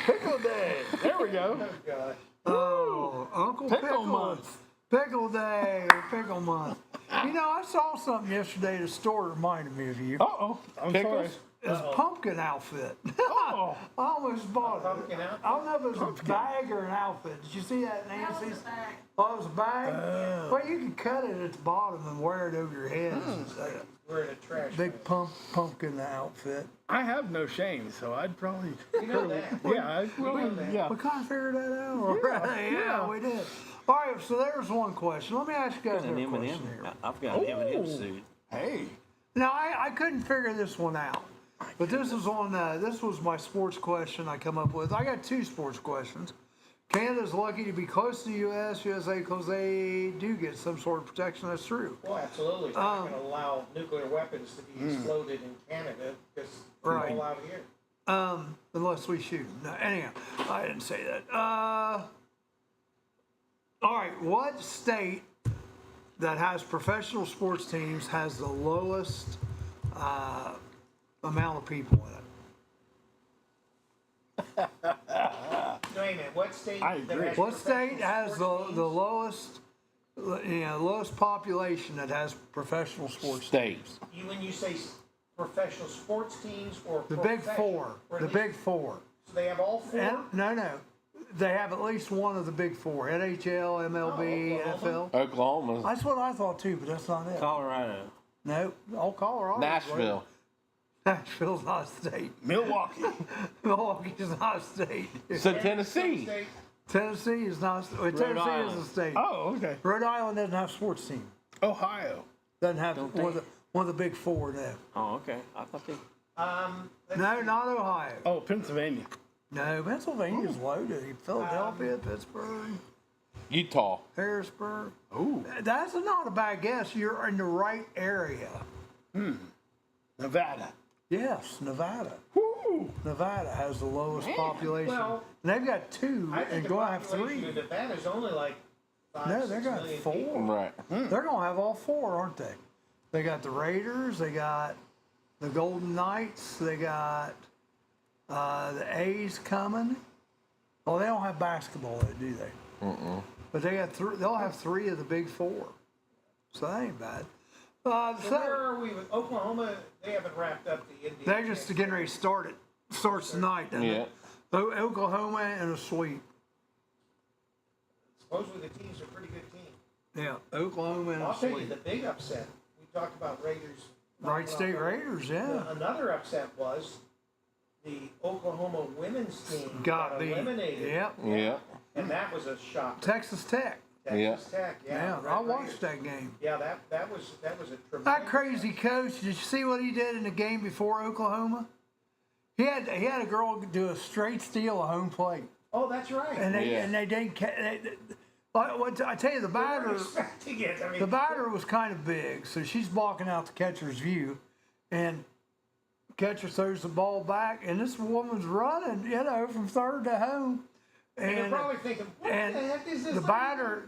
Pickle Day. There we go. Oh, God. Oh, Uncle Pickle month. Pickle Day or Pickle Month. You know, I saw something yesterday at a store that reminded me of you. Uh-oh. I'm sorry. Pickles? It's a pumpkin outfit. Oh. I almost bought it. Pumpkin outfit? I don't know if it was a bag or an outfit. Did you see that, Nancy's? Oh, it was a bag? Well, you can cut it at the bottom and wear it over your head. It's like a We're in a trash. big pumpkin outfit. I have no shame, so I'd probably. You know that. Yeah, I'd probably. Yeah. We kind of figured that out already. Yeah, we did. All right, so there's one question. Let me ask you guys An a M&M. question here. I've got an M&M suit. Hey. Now, I couldn't figure this one out. But this was on. This was my sports question I come up with. I got two sports questions. Canada's lucky to be close to the USA because they do get some sort of protection. That's true. Well, absolutely. They're not going to allow nuclear weapons to be exploded in Canada because they're Right. all out here. Unless we shoot them. No, anyhow, I didn't say that. All right, what state that has professional sports teams has the lowest amount of people in it? Wait a minute. What state? I that agree. has What state professional has sports the teams? lowest population that has professional sports States. When you say professional sports teams or The Big professional- Four. or at The least- Big Four. So they have all four. No. They have at least one of the Big Four. NHL, MLB, Oh, NFL. Oklahoma. That's what I thought too, but that's not it. Colorado. No, all Colorado. Nashville. Nashville's not a state. Milwaukee. Milwaukee's not a state. So Tennessee. State. Tennessee is not. Tennessee is a Island. state. Oh, okay. Rhode Island doesn't have a sports team. Ohio. Doesn't have one of the Big Four. No, Oh, okay. I thought they. no, not Ohio. Oh, Pennsylvania. No, Pennsylvania's loaded. Philadelphia, Pittsburgh, Utah. Harrisburg. Ooh. That's not a bad guess. You're in the right area. Nevada. Yes, Nevada. Woo. Nevada has the lowest population. Well, and they've got two, I think and the going to have population three. of Nevada's only like 5, No, 6 they got million 4. people. Right. They're going to have all 4, aren't they? They got the Raiders, they got the Golden Knights, they got the A's coming. Oh, they don't have basketball, do they? But they got they'll have 3 of the Big 4. So that ain't bad. So where are we with Oklahoma? They haven't wrapped up the Indian. They're just getting ready to start it. Starts tonight, doesn't Yeah. it? Oklahoma and a sweep. Supposedly the team's a pretty good team. Yeah, Oklahoma and I'll a tell you sweep. the big upset. We talked about Raiders. Wright State Raiders, yeah. Another upset was the Oklahoma women's team Got beat. eliminated. Yep. Yeah. And that was a shock. Texas Tech. Texas Tech. Yeah, Red I Raiders. watched that game. Yeah, that was a tremendous. That crazy coach, did you see what he did in the game before Oklahoma? He had a girl do a straight steal of home plate. Oh, that's right. And they Yeah. didn't I tell you, the They weren't batter expecting it. I mean, the batter was kind of big, so she's blocking out the catcher's view, and catcher throws the ball back, and this woman's running, from third to home, And they're And, probably thinking, what the and heck is this? the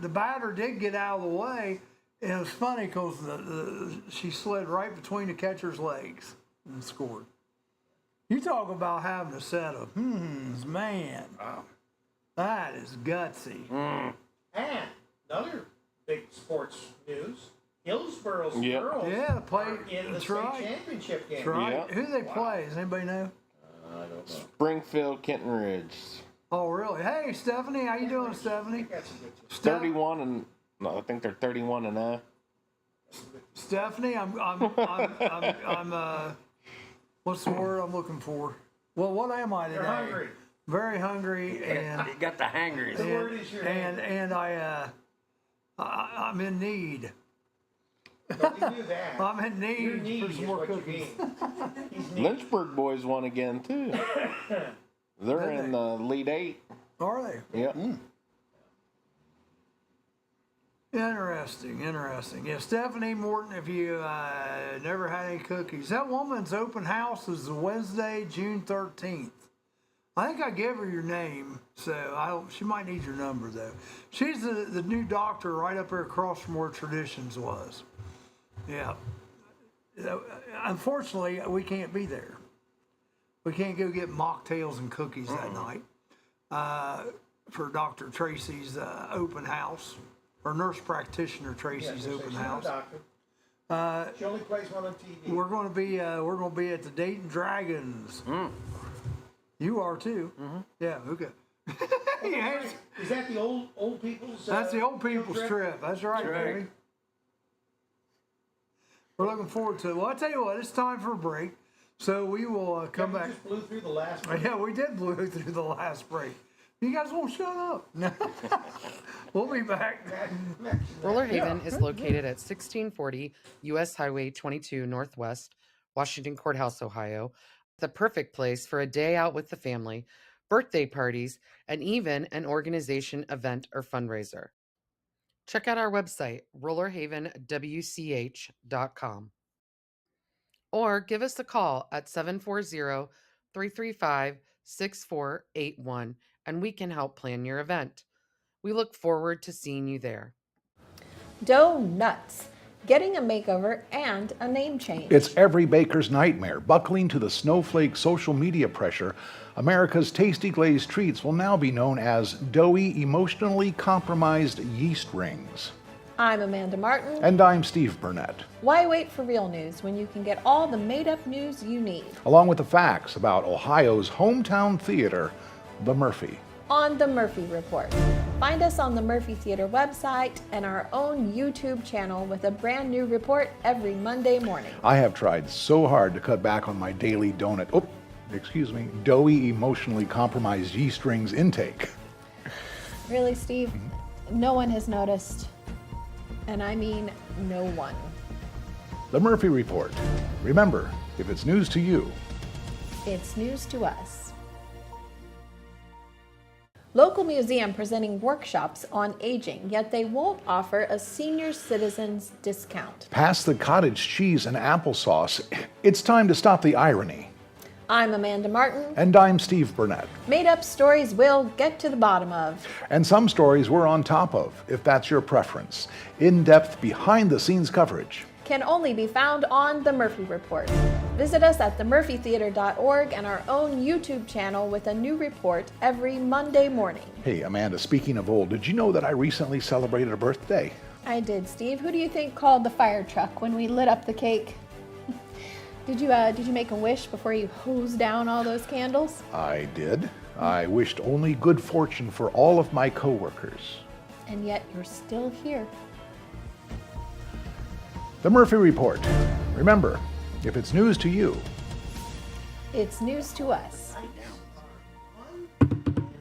batter did get out of the way. And it was funny because she slid right between the catcher's legs and scored. You talk about having a set of man. Wow. That is gutsy. And another big sports news: Hillsboro's Yep. girls Yeah, play. are in the That's state right. championship game. That's right. Yep. Who do they play? Does anybody know? I don't know. Springfield, Kenton Ridge. Oh, really? Hey, Stephanie, how you doing, Stephanie? That's a good team. 31 and no, I think they're 31 and 0. Stephanie, I'm what's the word I'm looking for? Well, what am I today? They're hungry. Very hungry, and You got the hangers. The word is your hand. and I'm in need. But you knew that. I'm in Your need need for is some more what you cookies. mean. He's needy. Lynchburg boys won again too. They're Did in they? the lead 8. Are they? Yep. Interesting. Yeah, Stephanie Morton, if you never had any cookies, that woman's open house is Wednesday, June 13th. I think I gave her your name, so she might need your number though. She's the new doctor right up there across from where Traditions was. Yeah. Unfortunately, we can't be there. We can't go get mocktails and cookies that night for Dr. Tracy's open house, or nurse practitioner Yeah, Tracy's so open she's not a house. doctor. She only plays one on TV. We're going to be at the Dayton Dragons. You are too. Yeah. Okay. Yes. Is that the old people's? That's the old field people's trip. That's right, right. baby. We're looking forward to it. Well, I tell you what, it's time for a break, so we will come We back. just blew through the last one. Yeah, we did blow through the last break. You guys won't shut up. No. We'll be back. Roller Haven is located at 1640 U.S. Highway 22 Northwest, Washington Courthouse, Ohio. The perfect place for a day out with the family, birthday parties, and even an organization event or fundraiser. Check out our website, rollerhavenwch.com. Or give us a call at 740-335-6481 and we can help plan your event. We look forward to seeing you there. Donuts. Getting a makeover and a name change. It's every baker's nightmare. Buckling to the snowflake social media pressure, America's tasty glazed treats will now be known as doughy, emotionally compromised yeast rings. I'm Amanda Martin. And I'm Steve Burnett, Why wait for real news when you can get all the made-up news you need? along with the facts about Ohio's hometown theater, the Murphy. On the Murphy Report. Find us on the Murphy Theater website and our own YouTube channel with a brand new report every Monday morning. I have tried so hard to cut back on my daily doughy, emotionally compromised yeast rings intake. Really, Steve? No one has noticed. And I mean no one. The Murphy Report. Remember, if it's news to you, It's news to us. Local museum presenting workshops on aging, yet they won't offer a senior citizens discount. pass the cottage cheese and applesauce. It's time to stop the irony. I'm Amanda Martin. And I'm Steve Burnett. Made up stories we'll get to the bottom of. And some stories we're on top of, if that's your preference. In-depth, behind-the-scenes coverage. Can only be found on The Murphy Report. Visit us at themurphytheater.org and our own YouTube channel with a new report every Monday morning. Hey, Amanda, speaking of old, did you know that I recently celebrated a birthday? I did, Steve. Who do you think called the fire truck when we lit up the cake? Did you make a wish before you hosed down all those candles? I did. I wished only good fortune for all of my coworkers. And yet you're still here. The Murphy Report. Remember, if it's news to you, It's news to us.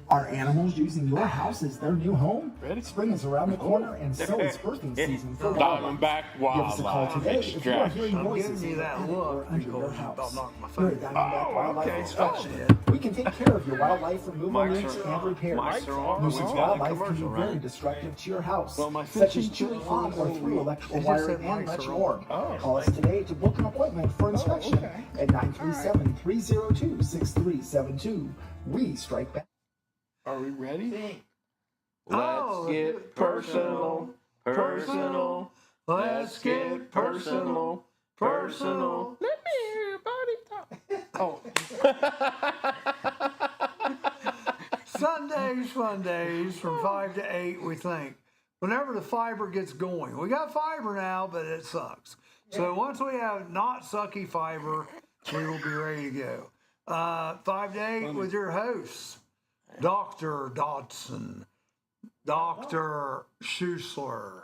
Are animals using your house as their new home? Spring is around the corner, and so is birthing season for wildlife. Diamondback Give us a call Wildlife today if you are hearing Extraction. voices giving you in that your look or under your because you house. about knocked my Here phone. at Diamondback Wildlife okay. Extraction, Oh, we can take care of your wildlife removal Mics needs are- and repairs. mics are on. Nuisance We've got a wildlife can be commercial, very right? destructive to your house, Well, my such as fishing chewing trips on or are through electrical It just wiring said and mics much are more. on. Call us today to book an appointment for inspection at 937-302-6372. We strike back. Are we ready? Think. Let's get personal, personal. Let's get personal, personal. Let me hear about it. Sundays, fun days from 5 to 8, we think. Whenever the fiber gets going. We got fiber now, but it sucks. So once we have not sucky fiber, we will be ready to go. 5 to 8 with your hosts, Dr. Dodson, Dr. Schussler,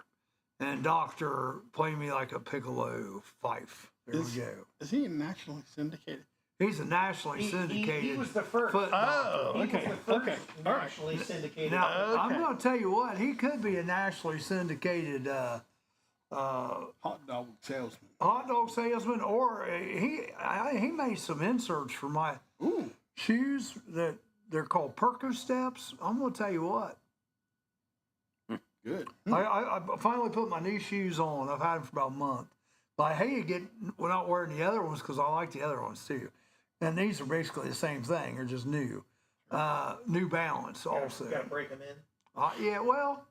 and Dr. Play Me Like a Piccolo Fife. There we go. Is he nationally syndicated? He's a nationally syndicated. He was the first. foot doctor. Oh, He was okay. the first Okay. All right. nationally syndicated. Now, I'm Okay. going to tell you what, he could be a nationally syndicated Hot dog salesman. hot dog salesman, or he made some inserts for my Ooh. shoes that they're called Perco Steps. I'm going to tell you what. Good. I finally put my new shoes on. I've had them for about a month. But I hated not wearing the other ones because I like the other ones too. And these are basically the same thing. They're just new. New Balance also. Got to break them in. Yeah, well,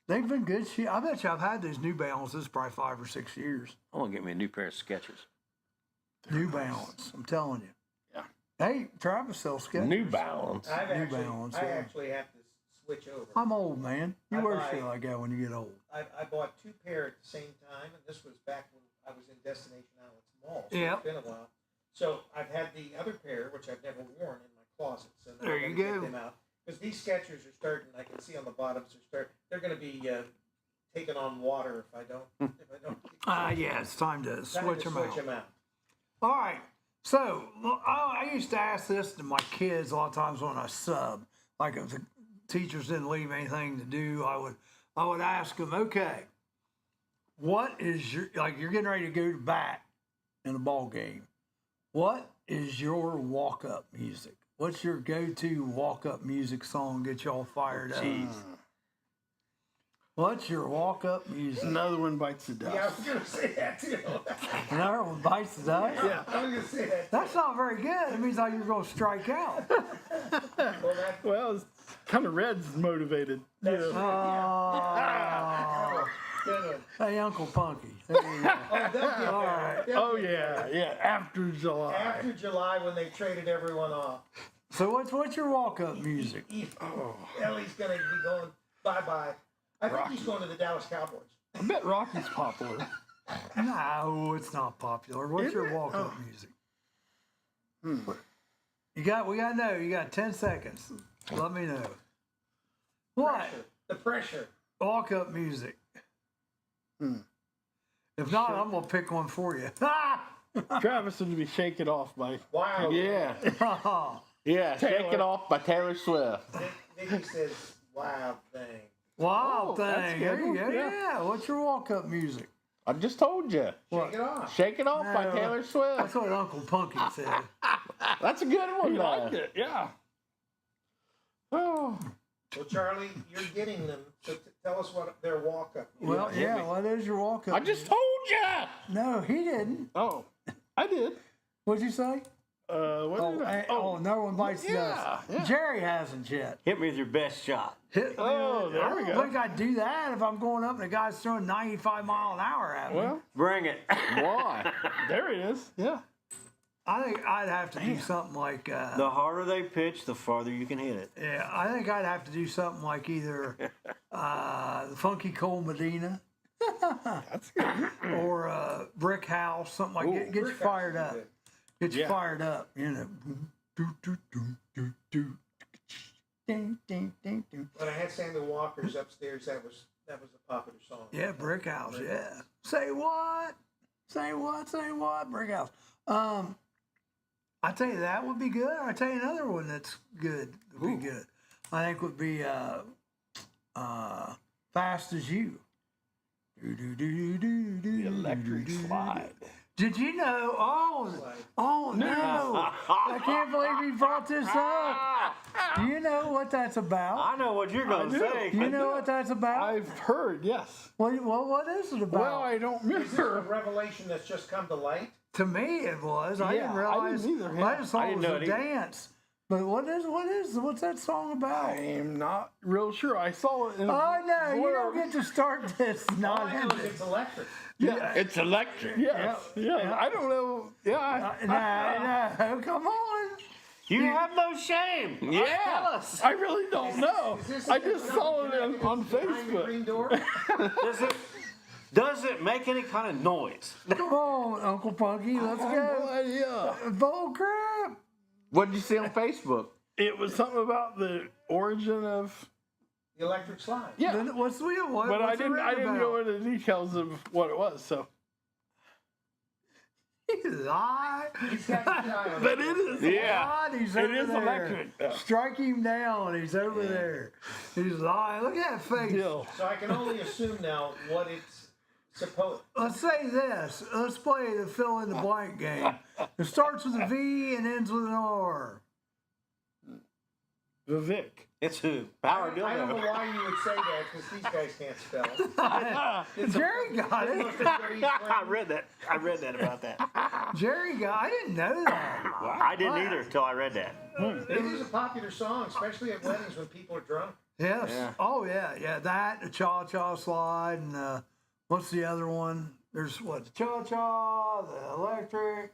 they've been good shoes. I bet you I've had these New Balances probably 5 or 6 years. I want to get me a new pair of Skechers. New Balance, I'm telling you. Yeah. Hey, Travis sells Skechers. New Balance. I Balance, yeah. actually have to switch over. I'm old, man. You I always buy- feel like that when you get old. I bought 2 pair at the same time, and this was back when I was in Destination Outlets Mall. So Yep. It's been a while. So I've had the other pair, which I've never worn, in my closet. So now There I you gotta go. Get them out. Because these Skechers are starting, I can see on the bottoms, they're going to be taking on water if I don't. Yeah, it's time to Time switch to them switch out. them out. All right. So I used to ask this to my kids a lot of times when I sub. Like if the teachers didn't leave anything to do, I would ask them, okay, what is your, like you're getting ready to go to bat in a ball game. What is your walk-up music? What's your go-to walk-up music song get y'all fired up? What's your walk-up music? Another one bites the dust. Yeah, I was going to say that too. Another one bites the dust? Yeah. I was going to say that. That's not very good. It means like you're going to strike out. Well, it's kind of Red's motivated. You know. Oh, Good one. hey, Uncle Punky. There you go. Oh, they'll get there. All right. Oh yeah, yeah. After July. After July, when they traded everyone off, So what's your walk-up music? Ellie's going to be going bye-bye. I think he's going to the Dallas Cowboys. I bet Rocky's popular. No, it's not popular. What's your walk-up music? We got to know. You got 10 seconds. Let me know. What? Pressure. The pressure. Walk-up music. If not, I'm going to pick one for you. Travis would be Shake It Off by. Wow. Yeah. Yeah, Shake It Off by Taylor Swift. Vicky says, "Wild thing." Wild that's thing. good. There you go. Yeah. Yeah. What's your walk-up music? I just told you. Shake it off. Shake It Off by No. Taylor Swift. That's what Uncle Punky said. That's a good one, He though. liked it. Yeah. Oh. Well, Charlie, you're getting them. So tell us what their walk-up. Well, yeah. What is your walk-up? I just told you. No, he didn't. Oh. I did. What'd you say? What did I? No one bites the yeah, dust. yeah. Jerry hasn't yet. Hit me with your best shot. Oh, there I we don't go. think I'd do that if I'm going up and the guy's throwing 95 mile an hour at me. Well, Bring it. Why? there it is. Yeah. I think I'd have to do something like, The harder they pitch, the farther you can hit it. yeah, I think I'd have to do something like either the Funky Cole Medina That's good. or Brick House, something like that. Get you Brick House fired is up. good. Get you Yeah. fired up, you know. Ding, ding, ding, ding. When I had Samuel Walker's upstairs, that was a popular song. Yeah, Brick House, yeah. Say what? Say what? Say what? Brick House. I tell you, that would be good. I tell you another one that's good. Would be good. I think would be Fast as You. The Electric Slide. Did you know? Oh no! I can't believe you brought this up. Do you know what that's about? I know what you're going to say. You know what that's about? I've heard, yes. What is it about? Well, I don't Is this a remember. revelation that's just come to light? To me, it was. I Yeah, didn't I realize. didn't either, I yeah. just thought I it didn't was know a it either. dance. But what's that song about? I am not real sure. I saw it in a Oh no, you don't blurb. get to start this All I know is nonsense. it's electric. Yeah. It's electric. Yes. Yeah. I don't know. Yeah. No, come on. You have no shame. Yeah. Tell us. I really don't know. Is this I just saw it on behind the Facebook. green door? Does it make any kind of noise? Come on, Uncle Punky, let's I have no go. idea. Bull crap. What did you see on Facebook? It was something about the origin of. The electric slide. Yeah. Then what's the what? But I what's it didn't written go about? into the details of what it was. So. You lie. He's got his eye on But it is. Yeah. God, he's It over is there. electric. Yeah. Strike him down. He's over there. He's lying. Look at that face. Deal. So I can only assume now what it's supposed. Let's say this. Let's play the fill in the blank game. It starts with a V and ends with an R. Vivek. It's who? Power I don't know dildo. why you would say that because these guys can't spell. Jerry got it. I read that. I read that about that. Jerry got. I didn't know that. I didn't either until I read that. It is a popular song, especially at weddings when people are drunk. Yes. Yeah. Oh yeah. That the Cha Cha Slide and what's the other one? There's what? The Cha Cha, the Electric.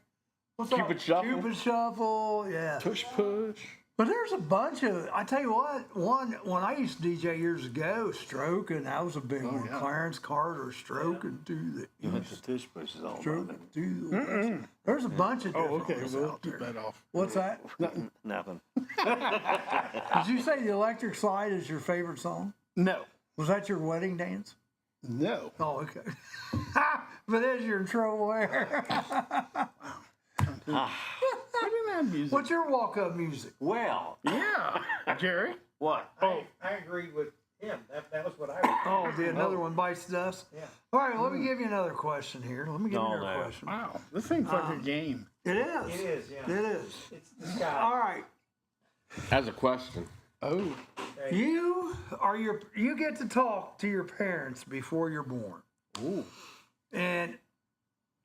What's Cupid that? Shuffle? Cupid Shuffle. Yeah. Push push. But there's a bunch of. I tell you what. One when I used to DJ years ago, Stroking. That was a big one. yeah. Clarence Carter Stroking through the You went to tush pushes on. Stroking through the West. There's a bunch of different Oh, okay. ones We'll out keep there. that off. What's that? Nothing. Did you say the Electric Slide is your favorite song? No. Was that your wedding dance? No. Oh, okay. But as you're in trouble there. I didn't have music. What's your walk-up music? Well, Yeah. Jerry. what? I agreed with him. That was what I would. Oh, the another one bites dust. Yeah. All right, let me give you another question here. Let me give you No, another no. question. Wow. This seems like a game. It is. It is, yeah. It is. It's the sky. All right. Has a question. Oh. You get to talk to your parents before you're born. Ooh. And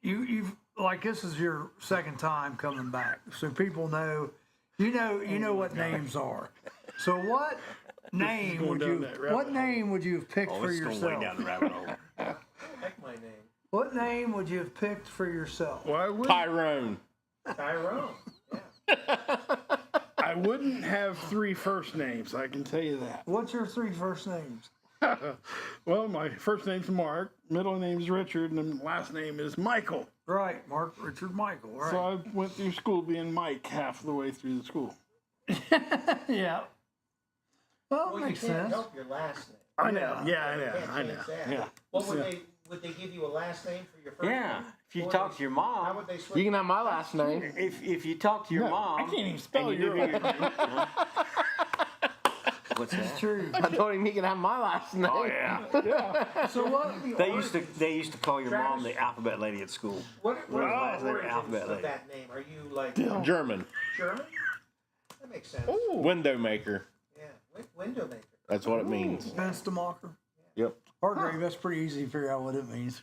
you've like this is your second time coming back, so people know you know what names are. So what name going would down you that rabbit what name would you have picked Oh, for it's going way yourself? down the rabbit hole. I like my name. What name would you have picked for yourself? Well, Tyrone. Tyrone. Yeah. I wouldn't have 3 first names. I can tell you that. What's your 3 first names? Well, my first name's Mark, middle name's Richard, and then last name is Michael. Right, Mark, Richard, Michael. Right. So I went through school being Mike half the way through the school. Yeah. Well, Well, makes you can't sense. help your last name. I know. Yeah, I You know. can't I know. change that. Yeah. What would they give you a last name for your first Yeah. name? If you Or talk they- to your How mom, would they switch? You can have my last name. if you talk to your No, mom, I can't even spell and you your knew last name. Huh? What's It's that? true. I told him he can have my last name. Oh yeah. So what? They used to call your mom the alphabet lady at school. What What are are the the origins alphabet of lady? that name? Are you like German. German? That makes sense. Window maker. Yeah, window maker. That's what it means. Fenstermacher. Yep. Hargrave, that's pretty easy to figure out what it means.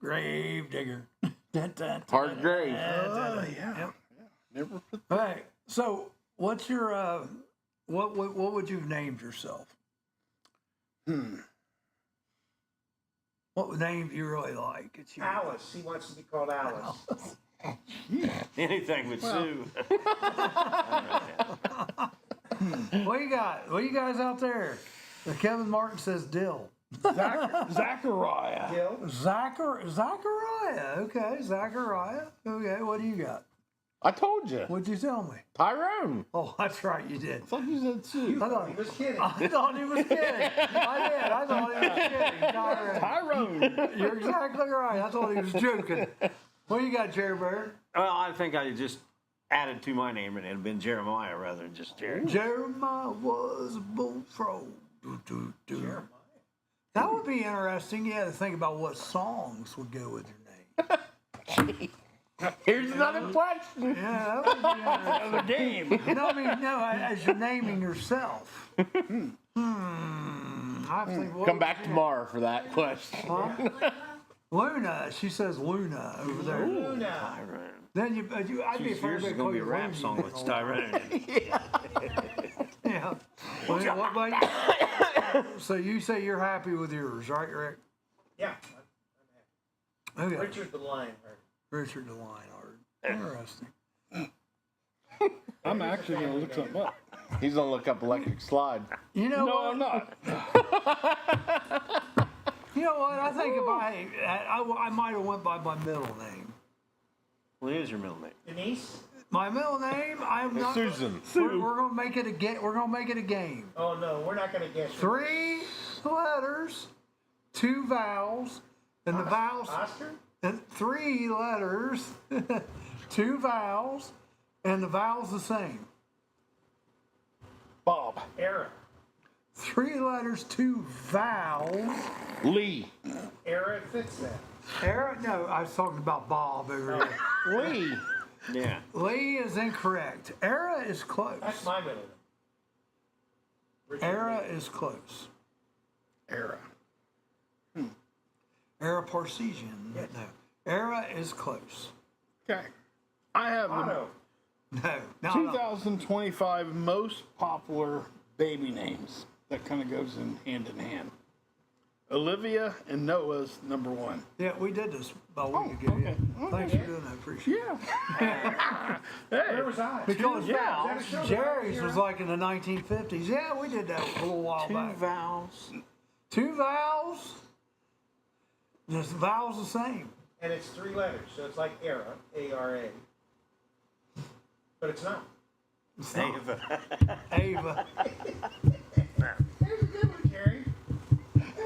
Grave digger. Hard grave. Oh, yeah. Yep. Never put All right. So, what's your what would you have named yourself? What name do you really like? It's you. Alice. He wants to be called Alice. Anything with Sue. What you got? What you guys out there? Kevin Martin says Dill. Zachariah. Gil? Zachariah. Okay, Zachariah. Okay, what do you got? I told you. What'd you tell me? Tyrone. Oh, that's right, you did. I thought you said Sue. I thought He was kidding. I thought he was kidding. I did. I thought he was kidding. Tyrone. You're exactly right. I thought he was joking. What do you got, Jerry Bird? Well, I think I just added to my name and it had been Jeremiah rather than just Jerry. Jeremiah was a bullfrog. Jeremiah. That would be interesting. You had to think about what songs would go with your name. Here's another question. Yeah, that would be interesting. The game. No, I mean, no, as you're naming yourself. I think, what Come would back you- tomorrow for that question. Huh? Luna. She says Luna over there. Luna. Tyrone. Then I'd be afraid Yours is to gonna call be a you rap Lindsay song the with whole Tyrone time. in it. Yeah. Well, what about you? So you say you're happy with yours, right, Rick? Yeah. Okay. Richard the Lionheart. Richard the Lionheart. Interesting. I'm actually going to look something up. He's gonna look up electric slide. You know No, what? I'm not. You know what? I think if I might have went by my middle name. What is your middle name? Denise? My middle name, I'm not. Susan. We're gonna make it a We're gonna make it a game. Oh no, we're not gonna guess. 3 letters, 2 vowels, and the vowels. Oscar? And 3 letters, 2 vowels, and the vowels the same. Bob. Era. 3 letters, 2 vowels. Lee. Era fits that. Era? No, I was talking about Bob over here. Lee. Yeah. Lee is incorrect. Era is close. That's my middle name. Richard Era Lee. is close. Era. Era Parsesian. Yes. No. Era is close. Okay. I have Otto. No. No. 2025 most popular baby names. That kind of goes in hand. Olivia and Noah's number 1. Yeah, we did this about a week ago. okay. Yeah. Thanks for doing that. Appreciate it. Yeah. Where Hey. was I? Because Yeah. Is that a show? Jerry's was like in the 1950s. Yeah, we did that a little while 2 back. vowels. 2 vowels. Just the vowels the same. And it's 3 letters, so it's like Era, A-R-A. But it's not. It's not Ava. Ava. There's a good one, Jerry.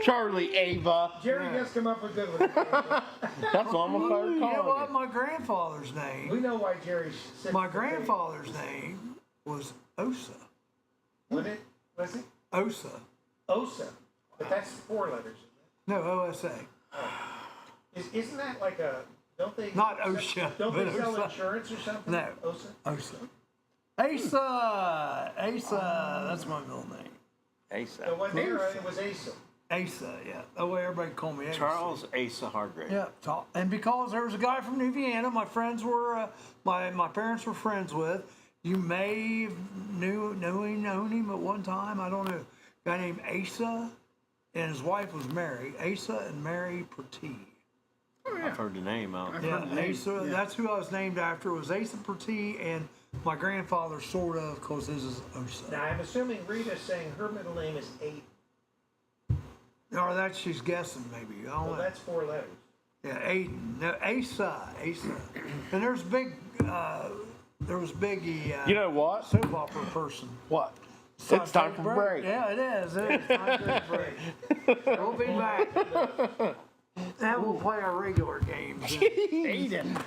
Charlie Ava. Jerry does come up with good ones. That's what I'm gonna start You know what? calling it. My grandfather's We name. know why Jerry's sick. My grandfather's name was Osa. Was it? Osa. Osa. But that's 4 letters, isn't No, OSA. it? Isn't that like a, don't they? Not OSHA, Don't they but sell OSA. insurance or something? No. Osa? Osa. Asa. Asa. That's my middle name. Asa. So when Era, it was Asa. Asa, yeah. That way everybody called me Asa. Charles Asa Hargrave. Yeah, and because there was a guy from New Vienna, my friends were, my parents were friends with. You may have known him at one time. I don't know. A guy named Asa, and his wife was Mary. Asa and Mary Pertee. I've heard the name. Yeah, Asa. That's who I was named after. Was Asa Pertee, and my grandfather sort of, because his is Osa. Now, I'm assuming Rita's saying her middle name is Ada. Or that she's guessing maybe. I don't Well, know. that's 4 letters. Yeah, Aiden. No, Asa. And there's big. There was Biggie. You know what? Soap opera person. What? It's time for break. Yeah, it is. It is time for a break. We'll be back. Then we'll play our regular games. Aiden.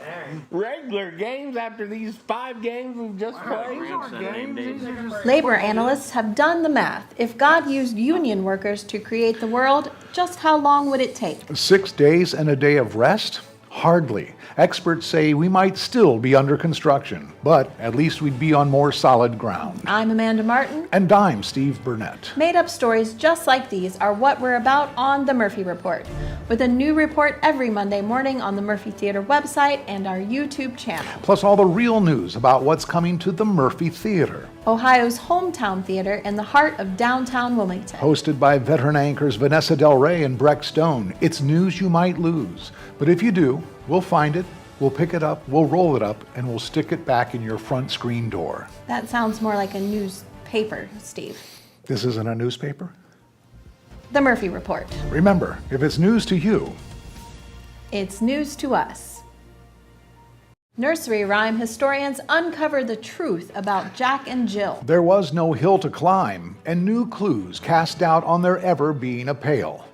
Regular games after these 5 games we've just played. These aren't games. These are just Labor analysts have done the math. If God used union workers to create the world, just how long would it take? 6 days and a day of rest? Hardly. Experts say we might still be under construction, but at least we'd be on more solid ground. I'm Amanda Martin. And I'm Steve Burnett. Made up stories just like these are what we're about on The Murphy Report, with a new report every Monday morning on the Murphy Theater website and our YouTube channel. Plus all the real news about what's coming to the Murphy Theater. Ohio's hometown theater in the heart of downtown Wilmington. Hosted by veteran anchors Vanessa Del Rey and Breck Stone, it's news you might lose. But if you do, we'll find it, we'll pick it up, we'll roll it up, and we'll stick it back in your front screen door. That sounds more like a newspaper, Steve. This isn't a newspaper? The Murphy Report. Remember, if it's news to you, It's news to us. Nursery rhyme historians uncover the truth about Jack and Jill. there was no hill to climb, and new clues cast doubt on there ever being a pail.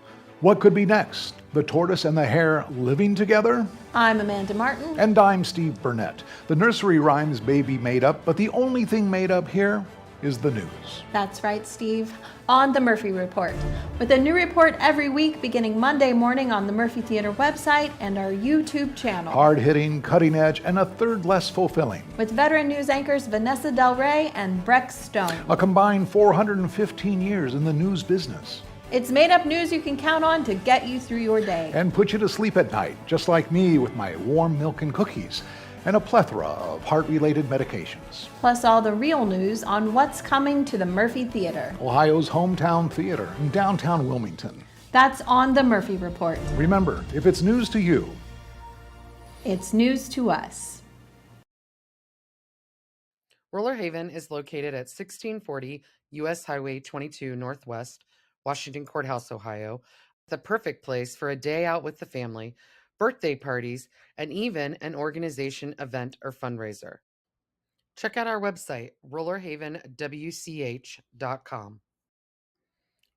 What could be next? The tortoise and the hare living together? I'm Amanda Martin. And I'm Steve Burnett. The nursery rhymes may be made up, but the only thing made up here is the news. That's right, Steve. On The Murphy Report. With a new report every week beginning Monday morning on the Murphy Theater website and our YouTube channel. Hard-hitting, cutting edge, and a third less fulfilling. With veteran news anchors Vanessa Del Rey and Breck Stone. A combined 415 years in the news business. It's made up news you can count on to get you through your day. And put you to sleep at night, just like me with my warm milk and cookies. and a plethora of heart-related medications. Plus all the real news on what's coming to the Murphy Theater. Ohio's hometown theater in downtown Wilmington. That's on the Murphy Report. Remember, if it's news to you, It's news to us. Roller Haven is located at 1640 U.S. Highway 22 Northwest, Washington Courthouse, Ohio. The perfect place for a day out with the family, birthday parties, and even an organization, event, or fundraiser. Check out our website, rollerhavenwch.com.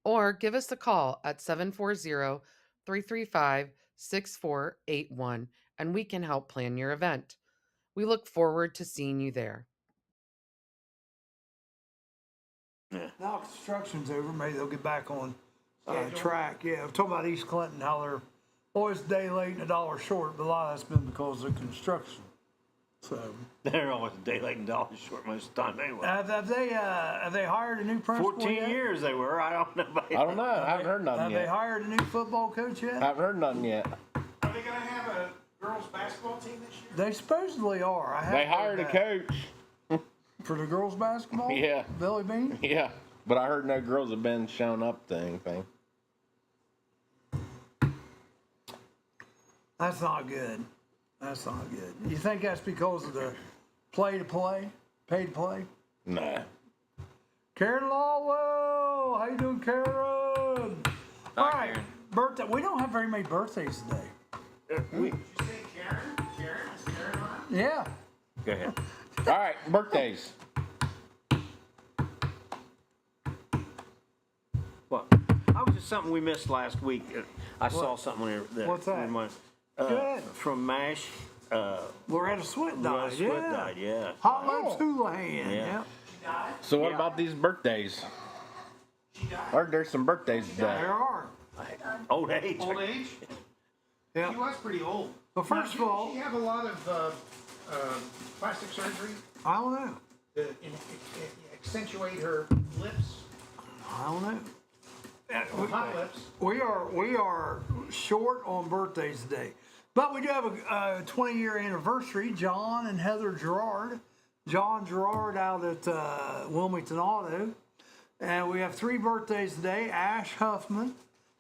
Or give us a call at 740-335-6481 and we can help plan your event. We look forward to seeing you there. Now construction's over, maybe they'll get back on track. Yeah, I'm talking about East Clinton, how they're always a day late and $1 short, but a lot of that's been because of construction. So They're always a day late and $1 short most of the time anyway. have they hired a new principal 14 yet? years they were. I don't know. I don't know. I haven't heard nothing Have they yet. hired a new football coach yet? Haven't heard nothing yet. Are they gonna have a girls' basketball team this year? They supposedly are. I They have hired a heard coach. that. For the girls' basketball? Yeah. Billy Bean? Yeah, but I heard no girls have been shown up to anything. That's not good. That's not good. You think that's because of the pay to play? Nah. Karen Lawwell! How you doing, Karen? All right, birthday. We don't have very many birthdays today. Did you say Karen? Karen? Is Karen on? Yeah. Go ahead. All right, birthdays. What? I was just something we missed last week. I saw something there. What's that? reminded- Good. From MASH. Loretta Swit died. Loretta Swit Yeah. died, yeah. Hot Lips Houlihan. Yeah. Yeah. So what about these birthdays? I heard there's some birthdays today. There are. Old age. Old age? Yeah. She was pretty old. Well, first of all, Did she have a lot of plastic surgery I don't know. to accentuate her lips? I don't know. Hot lips. We are short on birthdays today, but we do have a 20-year anniversary. John and Heather Gerard. John Gerard out at Wilmington Auto, and we have 3 birthdays today: Ash Huffman,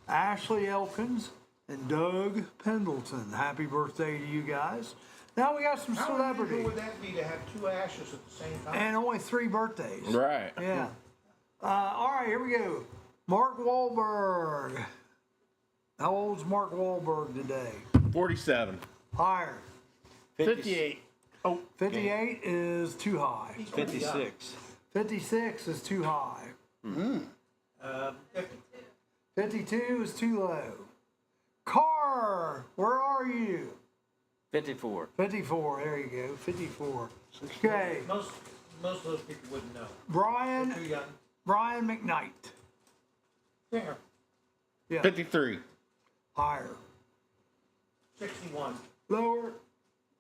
Ashley Elkins, and Doug Pendleton. Happy birthday to you guys! Now we got some How celebrities, unusual would that be to have 2 Ashes at the same time? and only 3 birthdays. Right. Yeah. All right, here we go. Mark Wahlberg. How old's Mark Wahlberg today? 47. Higher. 58. 58 is too high. 56. 56 is too high. 52 is too low. Carr, where are you? 54. 54, there you go, 54. Okay, Most of those people wouldn't know. Brian They're too young. McKnight. There. Yeah, 53. higher. 61. Lower.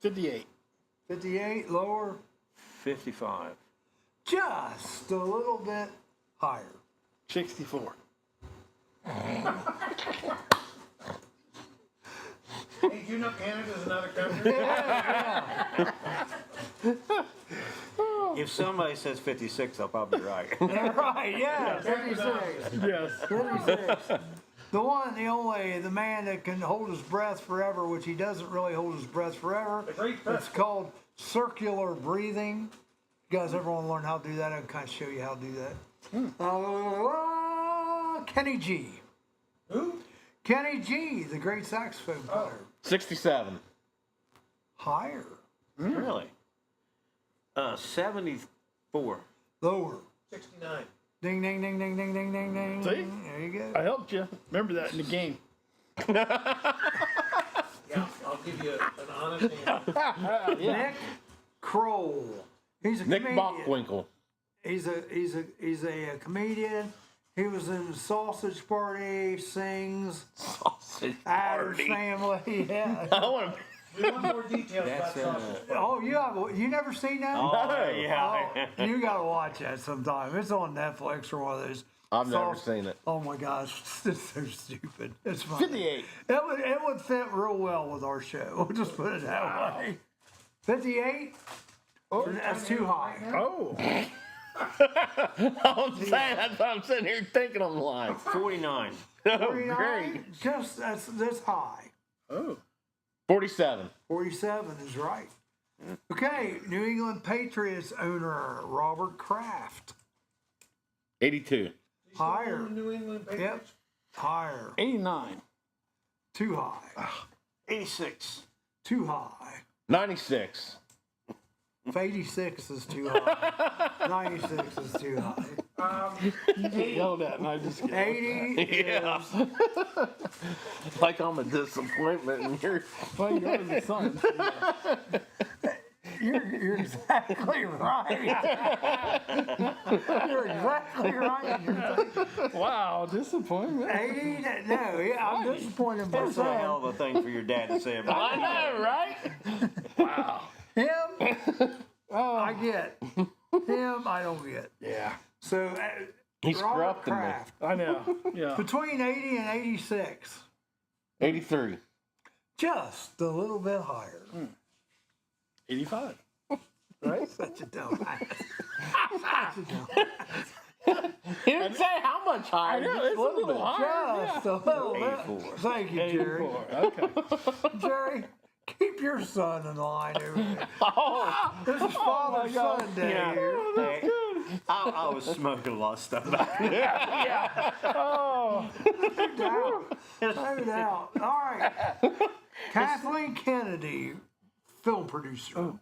58. 58, lower. 55. Just a little bit higher. 64. Hey, do you know Canada's another country? If somebody says 56, I'll probably be right. Right, yeah, 56. Yes. 56. The one, the only, the man that can hold his breath forever, which he doesn't really hold his breath forever. The great It's president. called circular breathing. You guys ever want to learn how to do that? I'll kind of show you how to do that. Kenny G. Who? Kenny G, the great saxophone player. 67. Higher. Really? 74. Lower. 69. Ding, ding, ding, ding, ding, ding, ding, ding. See? There you go. I helped you. Remember that in the game. Yeah, I'll give you an honest answer. Nick Kroll. He's a Nick comedian. Bockwinkel. He's a comedian. He was in Sausage Party, sings, Sausage Adam's Party. Family. Yeah. I want to. We want more details about sausage. Oh, you never seen that? Oh, yeah. Oh, you gotta watch that sometime. It's on Netflix or one of those. I've never seen it. Oh my gosh, it's so stupid. It's funny. 58. It would fit real well with our show. We'll just put it that way. 58? Oh, that's too high. Oh, I'm saying, that's what I'm sitting here thinking. I'm like, 49. 49? great. Just that's this high. oh. 47. 47 is right. Okay, New England Patriots owner Robert Kraft. 82. Higher. New England Yep. Patriots. Higher. 89. Too high. 86. Too high. 96. 86 is too high. 96 is too high. You get yelled at, and I just get 80 Yeah. is Like I'm a disappointment, and you're. well, you're the son. you're exactly right. You're exactly right. Wow, disappointment. 80 no, yeah, I'm disappointed in That's a myself. hell of a thing for your dad to say about I know, right? Wow. Him, I get. Him, I don't get. Yeah. So, He's Robert corrupting me. Kraft, I know. Yeah. between 80 and 86, 83. just a little bit higher. 85. Right? Such a dumb ass. Such a dumb ass. He didn't say how much higher. I know, just it's a little higher. Just a little bit. 84. Thank you, Jerry. 84. Okay. Jerry, keep your son in line over there. Oh, This is Father's Son Day Yeah. here. Hey, I was smoking a lot of stuff back then. Oh. No doubt. No doubt. All right. Kathleen Kennedy, film producer.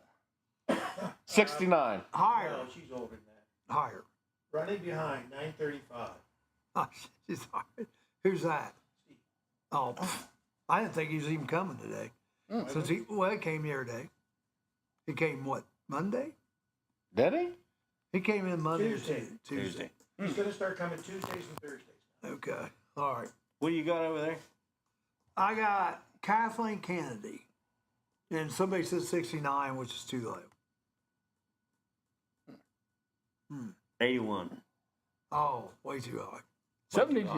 69. Higher. No, she's older than that. Higher. Running behind, 935. Oh, she's higher. Who's that? Oh, I didn't think he was even coming today. Since he came the other day. He came what, Monday? Did he? He came in Monday or Tuesday. Tuesday. He's going to start coming Tuesdays and Thursdays. Okay. All right. What do you got over there? I got Kathleen Kennedy. And somebody said 69, which is too low. 81. Oh, way too high. 72.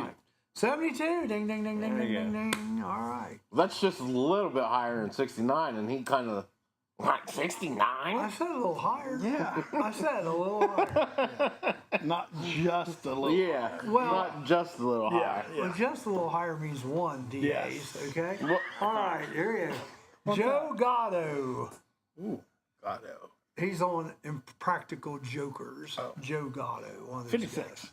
72. Ding, ding, ding, ding, There ding, you ding, ding. All right. That's just a little bit higher than 69, and he kind of. Like 69? I said a little higher. Yeah. I said a little higher. Not just a little. Yeah. Well- not just a little higher. Well, just a little higher means one DAs, Yes. okay? All right, here he is. Joe Gatto. Ooh, Gatto. He's on Impractical Jokers. Joe Gatto. One of those 56. guys.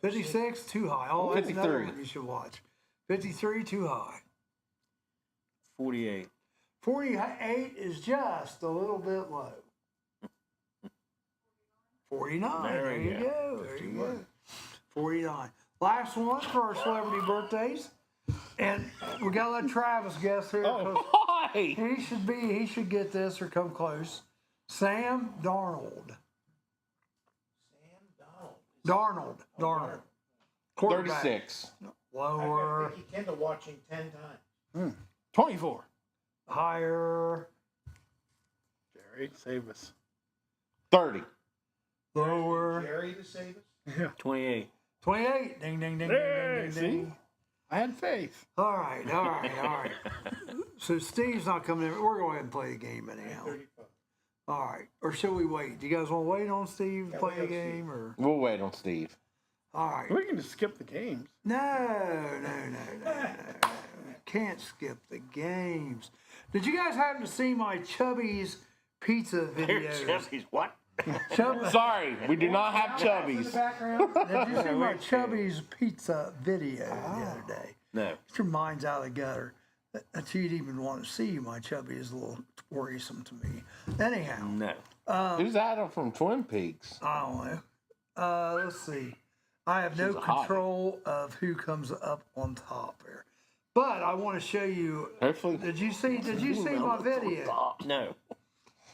56, too high. Oh, that's another 53. one you should watch. 53, too high. 48. 48 is just a little bit low. 49. There we you go. go. There you go. 49. Last one for our celebrity birthdays. And we got to let Travis guess here. 'cause Why? he should get this or come close. Sam Darnold. Darnold. Quarterback. 36. Lower. I think he tend to watching 10 times. 24. Higher. Jerry, save us. 30. Lower. Jerry to save us. 28. 28. Ding, ding, ding, Hey, ding, ding, see? ding, ding. I had faith. All right. So Steve's not coming in. We're going to go ahead and play the game anyhow. 35. All right. Or should we wait? Do you guys want to wait on Steve to Yeah, play wait the on Steve. game? Or We'll wait on Steve. all right. We can just skip the games. No. Can't skip the games. Did you guys happen to see my Chubby's pizza video? Jesse's what? Sorry, we do not have In the chubbies. background. Did you see my Chubby's pizza video the other day? No. Get your minds out of the gutter. That you'd even want to see my Chubby is a little worrisome to me. Anyhow, No. Who's Adam from Twin Peaks? I don't know. Let's see. I have no She's a hottie. control of who comes up on top there. But I want to show you. Hopefully. Did you see my video? No.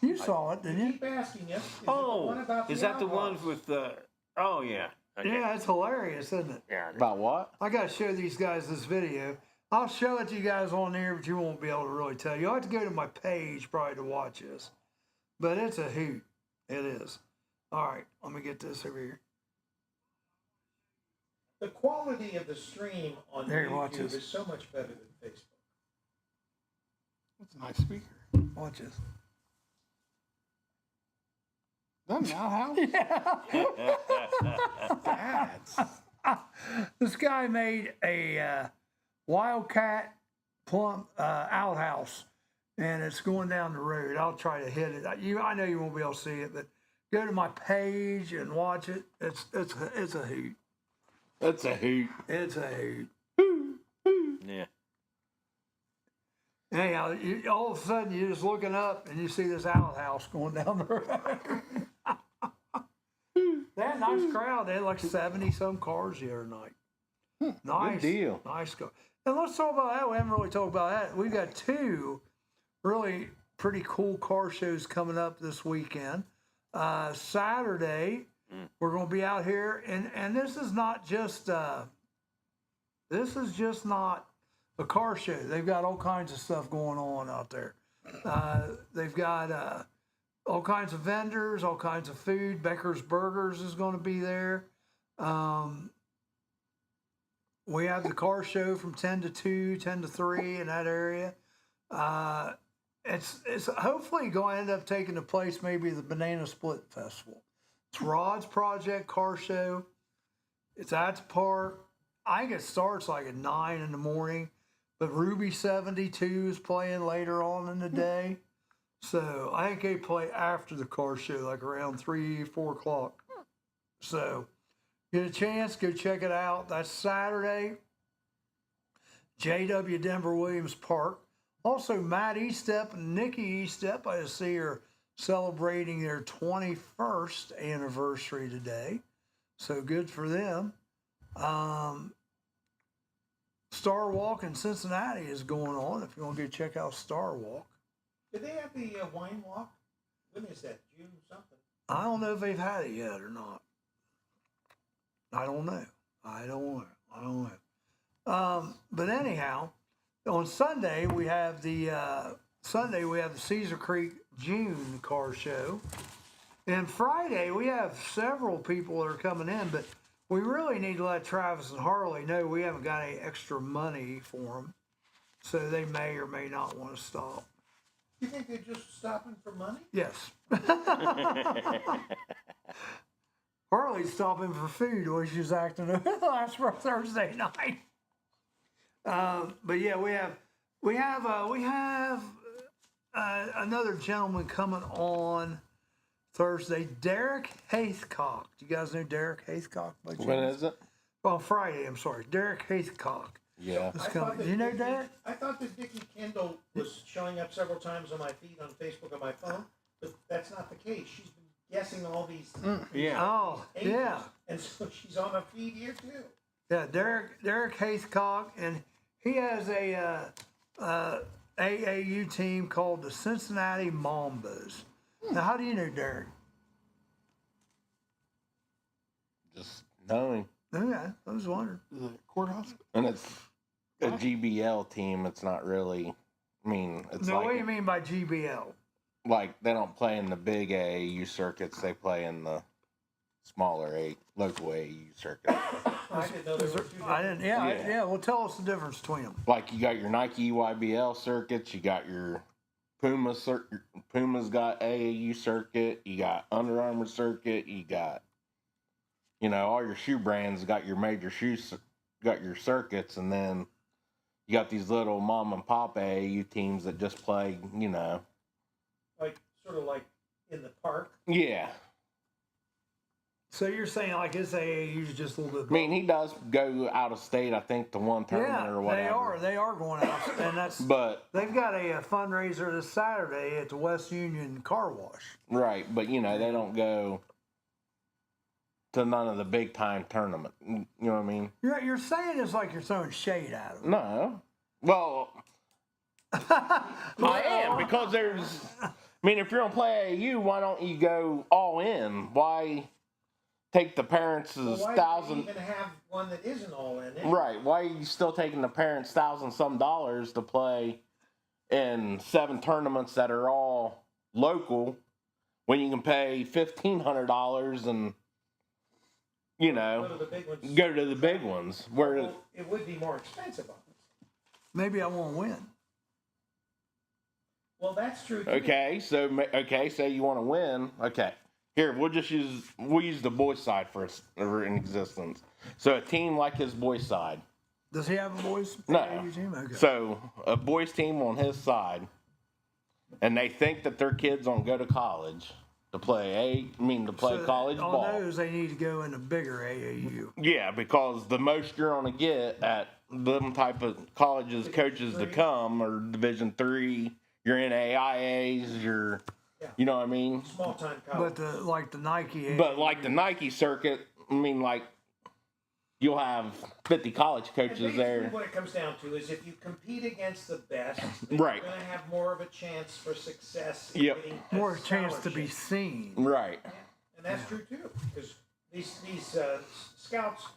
You saw it, didn't you? Keep asking you. Is it the Oh, one about is the that the one outlaws? with the? Oh yeah. Okay. Yeah, it's hilarious, isn't it? Yeah. About what? I got to show these guys this video. I'll show it to you guys on there, but you won't be able to really tell. You'll have to go to my page probably to watch this. But it's a hoot. It is. All right, let me get this over here. The quality of the stream on There, watch YouTube this. is so much better than Facebook. That's a nice speaker. Watch this. That now how? This guy made a Wildcat plump outhouse, and it's going down the road. I'll try to hit it. I know you won't be able to see it, but go to my page and watch it. It's a hoot. That's a hoot. It's a hoot. Yeah. Anyhow, all of a sudden you're just looking up and you see this outhouse going down the road. They had a nice crowd. They had like 70 some cars the other night. Nice Good deal. Nice car. And let's talk about that. We haven't really talked about that. We've got two really pretty cool car shows coming up this weekend. Saturday, we're going to be out here, and this is not just not a car show. They've got all kinds of stuff going on out there. They've got all kinds of vendors, all kinds of food. Becker's Burgers is going to be there. We have the car show from 10 to 2, 10 to 3 in that area. It's hopefully going to end up taking the place maybe the Banana Split Festival. It's Rod's Project Car Show. It's at the park. I think it starts like at 9 in the morning, but Ruby 72 is playing later on in the day. So I think they play after the car show, like around 3, 4 o'clock. So get a chance, go check it out. That's Saturday, JW Denver Williams Park. Also, Matt Eastep and Nikki Eastep, I see, are celebrating their 21st anniversary today. So good for them. Star Walk in Cincinnati is going on if you want to go check out Star Walk. Did they have the wine walk? When is that? June something? I don't know if they've had it yet or not. I don't know. But anyhow, on Sunday we have the Cedar Creek June car show, and Friday we have several people that are coming in, but we really need to let Travis and Harley know we haven't got any extra money for them, so they may or may not want to stop. You think they're just stopping for money? Yes. Harley's stopping for food, which is acting last Thursday night. But yeah, we have another gentleman coming on Thursday, Derek Haithcock. Do you guys know Derek Haithcock? When is it? Well, Friday. I'm sorry, Derek Haithcock. Yeah. Do you know Derek? I thought that Dickie Kendall was showing up several times on my feed on Facebook on my phone, but that's not the case. She's been guessing all these. Yeah. Oh, ages, yeah. And so she's on my feed here too. Yeah, Derek Haithcock, and he has a AAU team called the Cincinnati Mambas. Now, how do you know Derek? Just knowing. Okay, I was wondering. Is it courthouse? And it's a GBL team. It's not really, I mean, it's No, like, what do you mean by GBL? like they don't play in the big AAU circuits. They play in the smaller local AAU circuits. I didn't know there were two. I didn't. Yeah. Well, tell us the difference between them. Like you got your Nike YBL circuits, you got your Puma's got AAU circuit, you got Under Armour circuit, you got, you know, all your shoe brands got your major shoes, got your circuits, and then you got these little mom and pop AAU teams that just play, you know. Like, sort of like in the park. Yeah. So you're saying like his AAU is just a little bit. I mean, he does go out of state, I think, to one tournament or whatever. They are going out, and that's. But They've got a fundraiser this Saturday at the West Union Car Wash. right, but you know, they don't go to none of the big time tournament. You know what I mean? You're saying it's like you're throwing shade at them. No. Well, I am, because there's, I mean, if you're going to play AAU, why don't you go all in? Why take the parents' Well, why $1,000? do you even have one that isn't all in it? Right. Why are you still taking the parents' $1,000-some to play in 7 tournaments that are all local when you can pay $1,500 and, you know, Go to the big ones. go to the big ones where, Well, it would be more expensive on us. Maybe I won't win. Well, that's true too. okay, so you want to win. Okay. Here, we'll use the boys' side for an existence. So a team like his boys' side. Does he have a boys? No. AAU team? Okay. So a boys' team on his side, and they think that their kids don't go to college to play college on ball. those, they need to go in a bigger AAU. Yeah, because the most you're gonna get at them type of colleges, coaches to come are Division III, your NAIAs, your, you know what I mean? Small time college. But like the Nike AAU. But like the Nike circuit, I mean, like you'll have 50 college And coaches basically there. what it comes down to is if you compete against the best, then Right. you're going to have more of a chance for success. In Yep. getting a more chance to be scholarship. seen. Right. And that's true too, because these scouts,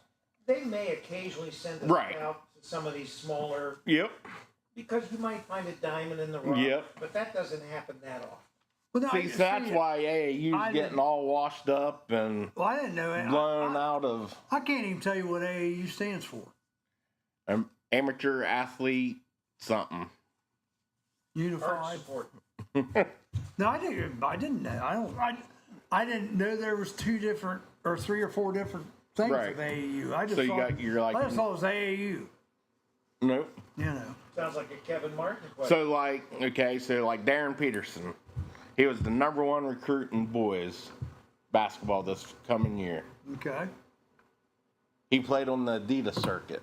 they may occasionally send a Right. scout to some of these smaller, Yep. because you might find a diamond in the rough. Yep. But that doesn't happen that often. Well, no, See, so that's why AAU's I getting didn't- all washed up and Well, I didn't know it. blown out of I can't even tell you what AAU stands for. amateur athlete something. Unified. Arch support. No, I didn't know. I didn't know there was 2 different or 3 or 4 different things Right. with AAU. I just So you thought, got your, like- I just thought it was AAU. Nope. You know. Sounds like a Kevin Martin question. So like Darren Peterson, he was the #1 recruit in boys basketball this coming year. Okay. He played on the Adidas circuit.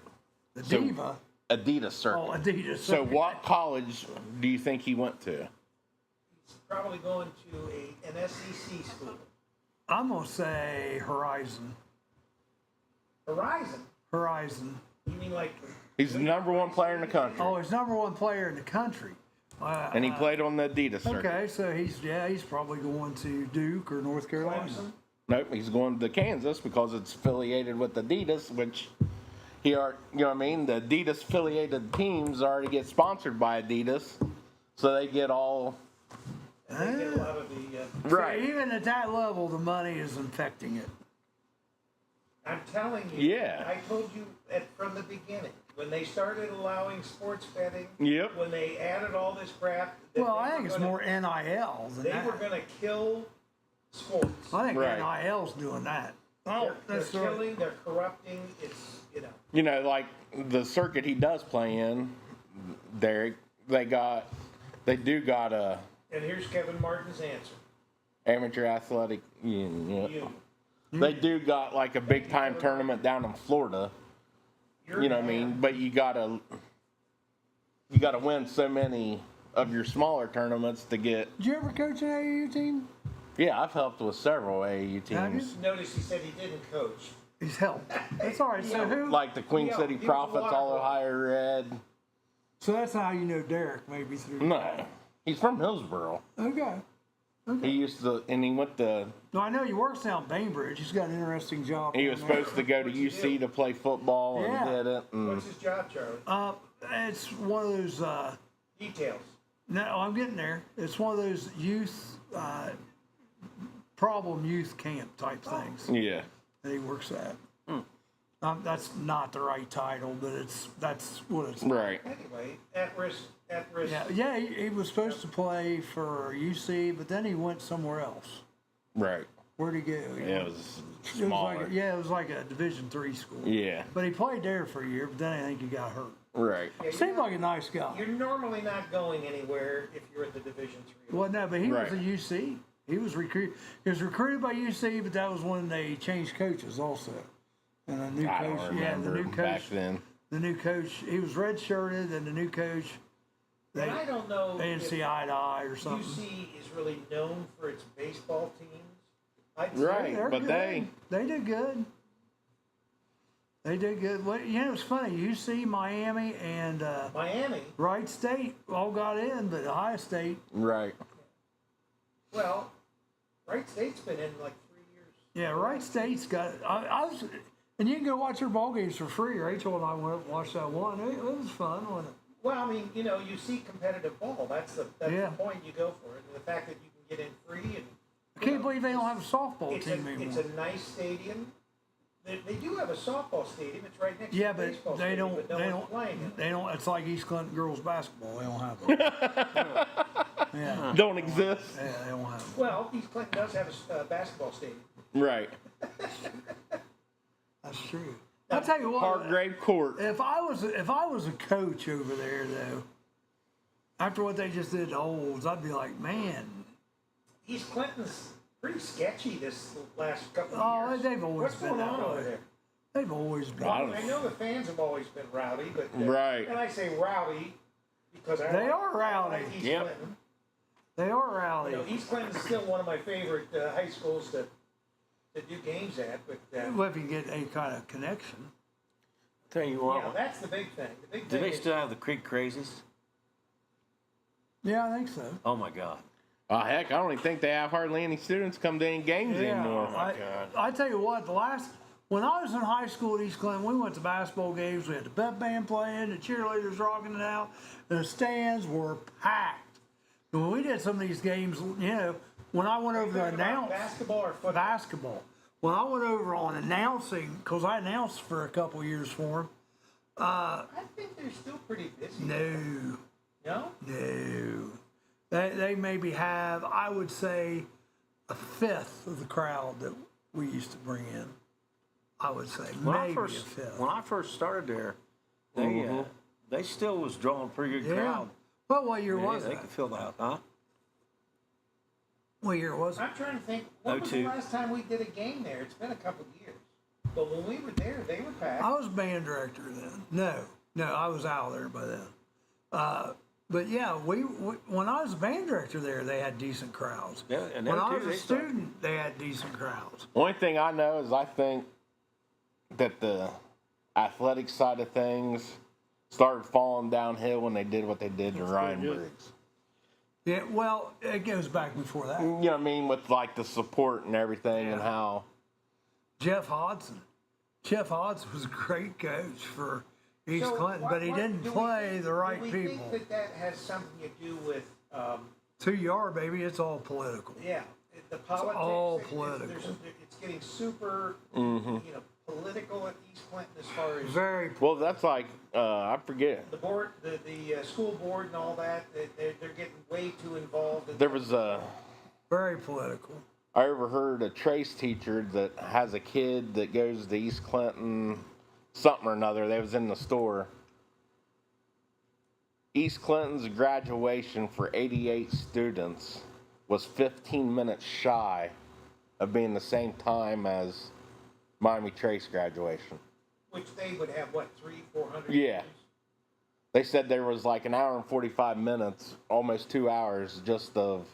The So- Diva. Adidas circuit. Oh, Adidas. So what college do you think he went to? He's probably going to an SEC school. I'm gonna say Horizon. Horizon. Horizon. You mean like? He's the #1 player in the country, Oh, he's #1 player in the country. and he played on the Adidas circuit. Okay, so he's probably going to Duke or North Carolina. Clemson? Nope, he's going to Kansas because it's affiliated with Adidas, which you know what I mean? The Adidas affiliated teams already get sponsored by Adidas, so they get all And they get a lot of the. right. So even at that level, the money is infecting it. I'm telling you. Yeah. I told you from the beginning when they started allowing sports betting. Yep. When they added all this crap. that Well, they I were think it's gonna- more NIL than They that. were going to kill sports. I think Right. NIL's doing that. They're that's right. killing. They're corrupting. It's You know, like the circuit he does play in, Derek, they do got a And here's Kevin Martin's answer. amateur athletic union. You. They do got like a big time tournament down in Florida. You're You know what I mad. mean? But you gotta win so many of your smaller tournaments to get. Did you ever coach an AAU team? Yeah, I've helped with several AAU Have you? teams, Notice he said he didn't coach. He's helped. That's all right. So who? like the Queen Yeah, City he was a Profits, water All boy. Ohio Red. So that's how you know Derek, maybe through. No, he's from Hillsboro. Okay. He used to, and he went to. No, I know he works down Bainbridge. He's got an interesting job. He was down there. supposed to go to UC to play football and Yeah. did it. And What's his job, Charlie? It's one of those. Details. No, I'm getting there. It's one of those youth, problem youth camp type things yeah, that he works at. That's not the right title, but that's what it's. right. Anyway, at risk. Yeah. He was supposed to play for UC, but then he went somewhere else. Right. Where'd he go? Yeah, it was It was smaller. it was like a Division III school. Yeah, But he played there for a year, but then I think he got hurt. right. Yeah, Seemed like a nice guy. You're normally not going anywhere if you're at the Division III. Well, no, but he Right. was at UC. He was recruited by UC, but that was when they changed coaches also. And a new I don't coach, remember the new back coach, then. the new coach, he was redshirted, and the new coach, And I don't know they didn't if see eye to eye or something. UC is really known for its baseball teams. I'd say Right. They're but good. They did good. They did good. Well, you know, it's funny. UC, Miami, and Miami. Wright State all got in, but Ohio State. Right. Well, Wright State's been in like 3 years. Yeah, Wright State's got. I was, and you can go watch their ball games for free. Rachel and I went and watched that one. It was fun, wasn't it? Well, I mean, you see competitive ball. That's the Yeah. point you go for it. And the fact that you can get in free and I can't believe they don't have a softball it's team a, anymore. it's a nice stadium. They do have a softball stadium. It's right next Yeah, to the baseball but they stadium, don't. but no They one's don't. playing it. They don't. It's like East Clinton girls basketball. They don't have it. Yeah. don't exist. Yeah, they don't have them. Well, East Clinton does have a basketball stadium. Right. That's true. I'll tell you what. Hargrave Court. If I was a coach over there though, after what they just did to Olds, I'd be like, man. East Clinton's pretty sketchy this last couple Oh, of years. they've always What's been going that on over way. there? They've always been. I know the fans have always been rowdy, but Right. And I say rowdy because They are rowdy. I like East Yep. Clinton. They are rowdy. You know, East Clinton's still one of my favorite high schools to do games at, but Well, if you get any kind of connection. Tell you what, yeah, that's the big thing. The big do thing they is still have the Creek Crazies? Yeah, I think so. Oh my God. Oh, heck, I don't even think they have hardly any students come to any games anymore. I tell you what, when I was in high school at East Clinton, we went to basketball games. We had the pep band playing, the cheerleaders rocking it out, and the stands were packed. And when we did some of these games, when I went over to announce basketball or football? basketball, when I went over on announcing, because I announced for a couple years for them. I think they're still pretty busy. No. No? They maybe have, I would say, a fifth of the crowd that we used to bring in. I would say When maybe I a fifth. first started there, they still was drawing a pretty good Yeah. crowd. Well, what year was They that? could fill that, huh? What year was it? I'm trying to think, when was the 02. last time we did a game there? It's been a couple of years. But when we were there, they were packed. I was band director then. No, I was out there by then. But yeah, when I was band director there, they had decent crowds. Yeah, and when them I too, was a they started- student, they had decent crowds. Only thing I know is I think that the athletic side of things started falling downhill when they did what they did to Ryan Briggs. Yeah, well, it goes back before that. You know what I mean? With like the support and everything and how. Jeff Hodson. Jeff Hodson was a great coach for East So Clinton, but he didn't play the right do we people. think that has something to do with, 2 yard, baby, it's all political. yeah, the politics? all There's- political. It's getting super, political at East Clinton as far as Very. Well, that's like I forget. the board, the school board and all that. They're getting way too involved. There was a. Very political. I overheard a Trace teacher that has a kid that goes to East Clinton, something or another. They was in the store. East Clinton's graduation for 88 students was 15 minutes shy of being the same time as Miami Trace graduation. Which they would have, what, 300-400? Yeah. They said there was like an hour and 45 minutes, almost 2 hours, just of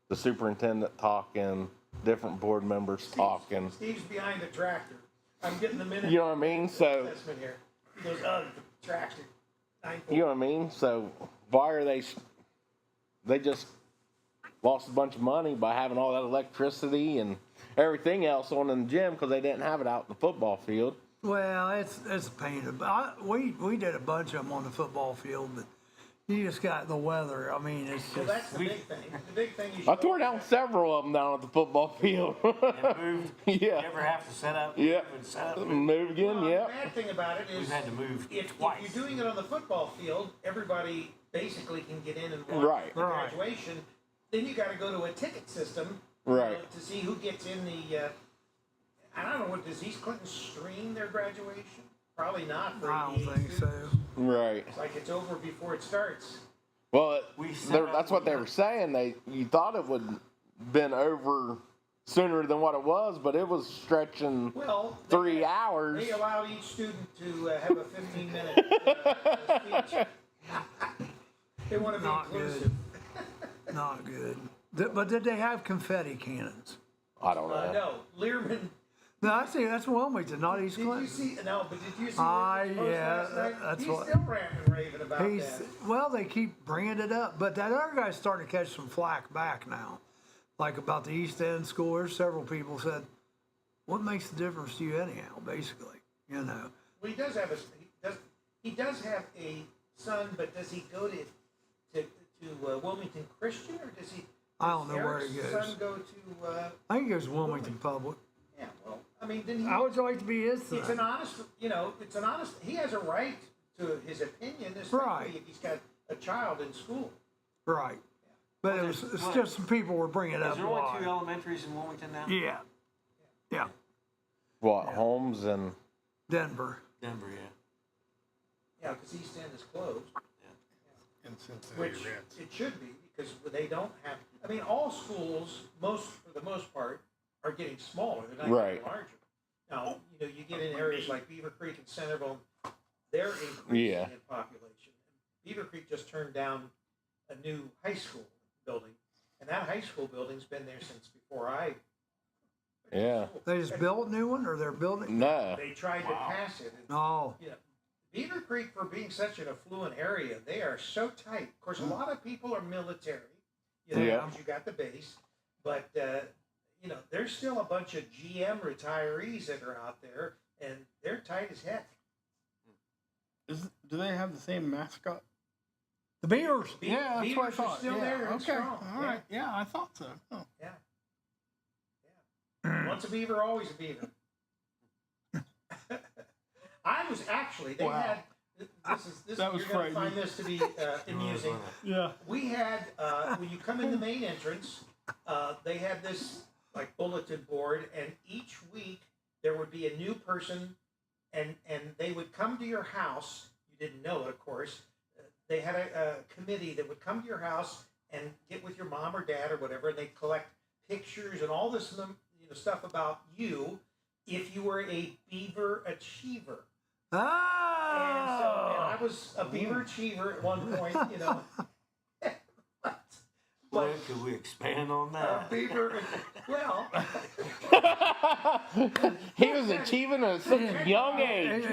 the superintendent talking, different board members talking. Steve's behind the tractor. I'm getting the minute. You know what I mean? So, assessment here. He goes, oh, the tractor. you know what I mean? So, why are they just lost a bunch of money by having all that electricity and everything else on in the gym because they didn't have it out in the football field. Well, it's a pain. We did a bunch of them on the football field, but you just got the weather. I mean, it's Well, just. that's the big thing. The big thing is I tore down several of them down at the football field. And moved. Yeah. You ever have to set up? Yeah. And set up? Move again, Well, yeah. The bad thing about it is We've had to move if twice. you're doing it on the football field, everybody basically can get in and watch Right. the graduation. Then you got to go to a ticket system, Right. to see who gets in the. I don't know what does East Clinton stream their graduation? Probably not. For I don't 88 think so. students. Right. It's like it's over before it starts. Well, We set up- that's what they were saying. You thought it would been over sooner than what it was, but it was stretching Well, 3 hours. They allowed each student to have a 15-minute speech. They want to be Not inclusive. good. Not good. But did they have confetti cannons? I don't know. No, Learman. No, I see. That's Wilmington, not East Did you Clinton. see? No, but did you see? Yeah, Learman's post last night? that's He's what- still ranting and raving about that. Well, they keep bringing it up, but that other guy's starting to catch some flack back now, like about the East End school. There's several people said, "What makes the difference to you anyhow?" Basically, you know. Well, he does have he does have a son, but does he go to Wilmington Christian or does he? I don't know where Eric's he goes. son go to? I think it was Wilmington Public. Yeah, well, I mean, then he. How would you like to be his son? It's an honest, it's an honest. He has a right to his opinion, especially Right. if he's got a child in school. Right. But it's just some people were bringing it up. Is there only why. 2 elementaries in Wilmington now? Yeah. Yeah. What, Holmes and Denver. Denver, yeah. Yeah, because East End is closed, And which it should be, because they don't have, I mean, all schools, for the most part, are getting smaller, they're not getting Right. larger. Now, you get in areas like Beaver Creek and Centerville, they're increasing in population. Beaver Creek just turned down a new high school building, and that high school building's been there since before I went to Yeah. school. They just built a new one, or they're building? No. They tried to pass it. And, Oh. Beaver Creek, for being such an affluent area, they are so tight. Of course, a lot of people are military, Yeah. because you got the base, but there's still a bunch of GM retirees that are out there, and they're tight as heck. Do they have the same mascot? The Beavers. Yeah, that's what I Beavers are thought. still yeah. there and Okay. strong. All right. Yeah, I thought so. Oh. Yeah. Once a beaver, always a beaver. I was actually, they Wow. had, this That was you're going to find frightening. this to be amusing. Yeah. We had, when you come in the main entrance, they had this like bulletin board, and each week there would be a new person, and they would come to your house. You didn't know it, of course. They had a committee that would come to your house and get with your mom or dad or whatever, and they'd collect pictures and all this stuff about you if you were a Beaver achiever. Oh. And I was a Beaver achiever at one point, Well, could we expand on that? Beaver, well, He was achieving at such a young age.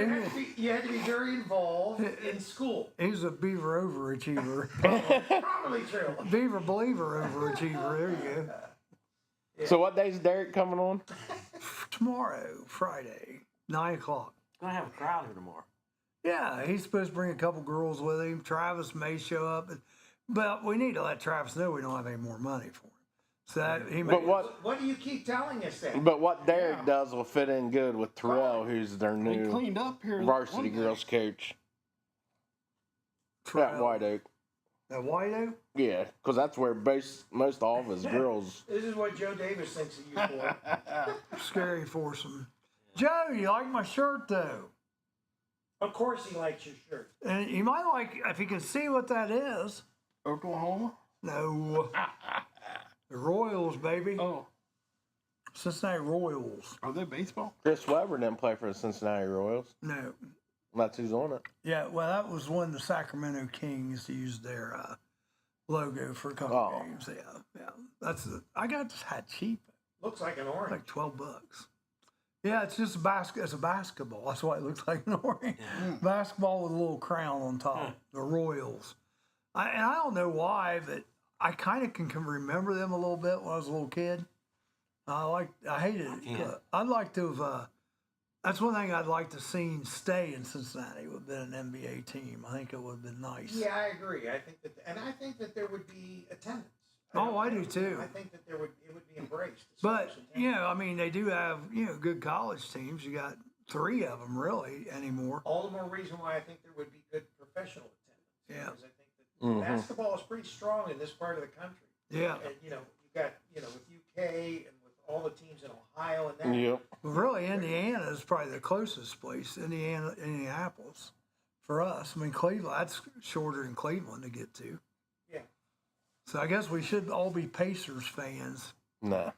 you had to be very involved in school. He's a Beaver overachiever. Probably true. Beaver believer overachiever. There you go. So what day's Derek coming on? Tomorrow, Friday, 9 o'clock. Gonna have a crowd here tomorrow. Yeah, he's supposed to bring a couple girls with him. Travis may show up, but we need to let Travis know we don't have any more money for him. So that he may. But What do you keep telling us that? But what Derek does will fit in good with Terrell, who's their We new cleaned up here. varsity one day. girls coach at Trail- White Oak. At White Oak? Yeah, because that's where most all of his girls. This is what Joe Davis thinks of you for. Scary foursome. Joe, you like my shirt though? Of course he likes your shirt. And you might like, if you can see what that is. Oklahoma? No. The Royals, baby. Oh, Cincinnati Royals. are they baseball? Chris Webber didn't play for the Cincinnati Royals. No. That's who's on it. Yeah, well, that was when the Sacramento Kings used their logo for a couple Oh. games. Yeah. I got this hat cheap, Looks like an orange. like $12. Yeah, it's just it's a basketball. That's why it looks like an orange. Basketball with a little crown on top. The Royals. I don't know why, but I kind of can remember them a little bit when I was a little kid. I hated it. I'd like to have. That's one thing I'd like to see stay in Cincinnati. Would have been an NBA team. I think it would have been nice. Yeah, I agree. I think that there would be attendance. Oh, I do too. I think that it would be embraced. But I mean, they do have good college teams. You got 3 of them really anymore. All the more reason why I think there would be good professional attendance. Yeah. Because I think that basketball is pretty strong in this part of the country. Yeah. And you got with UK and with all the teams in Ohio and that. Yep. Well, really, Indiana is probably the closest place. Indianapolis, for us. I mean, Cleveland. That's shorter than Cleveland to get to. Yeah. So I guess we should all be Pacers fans. No.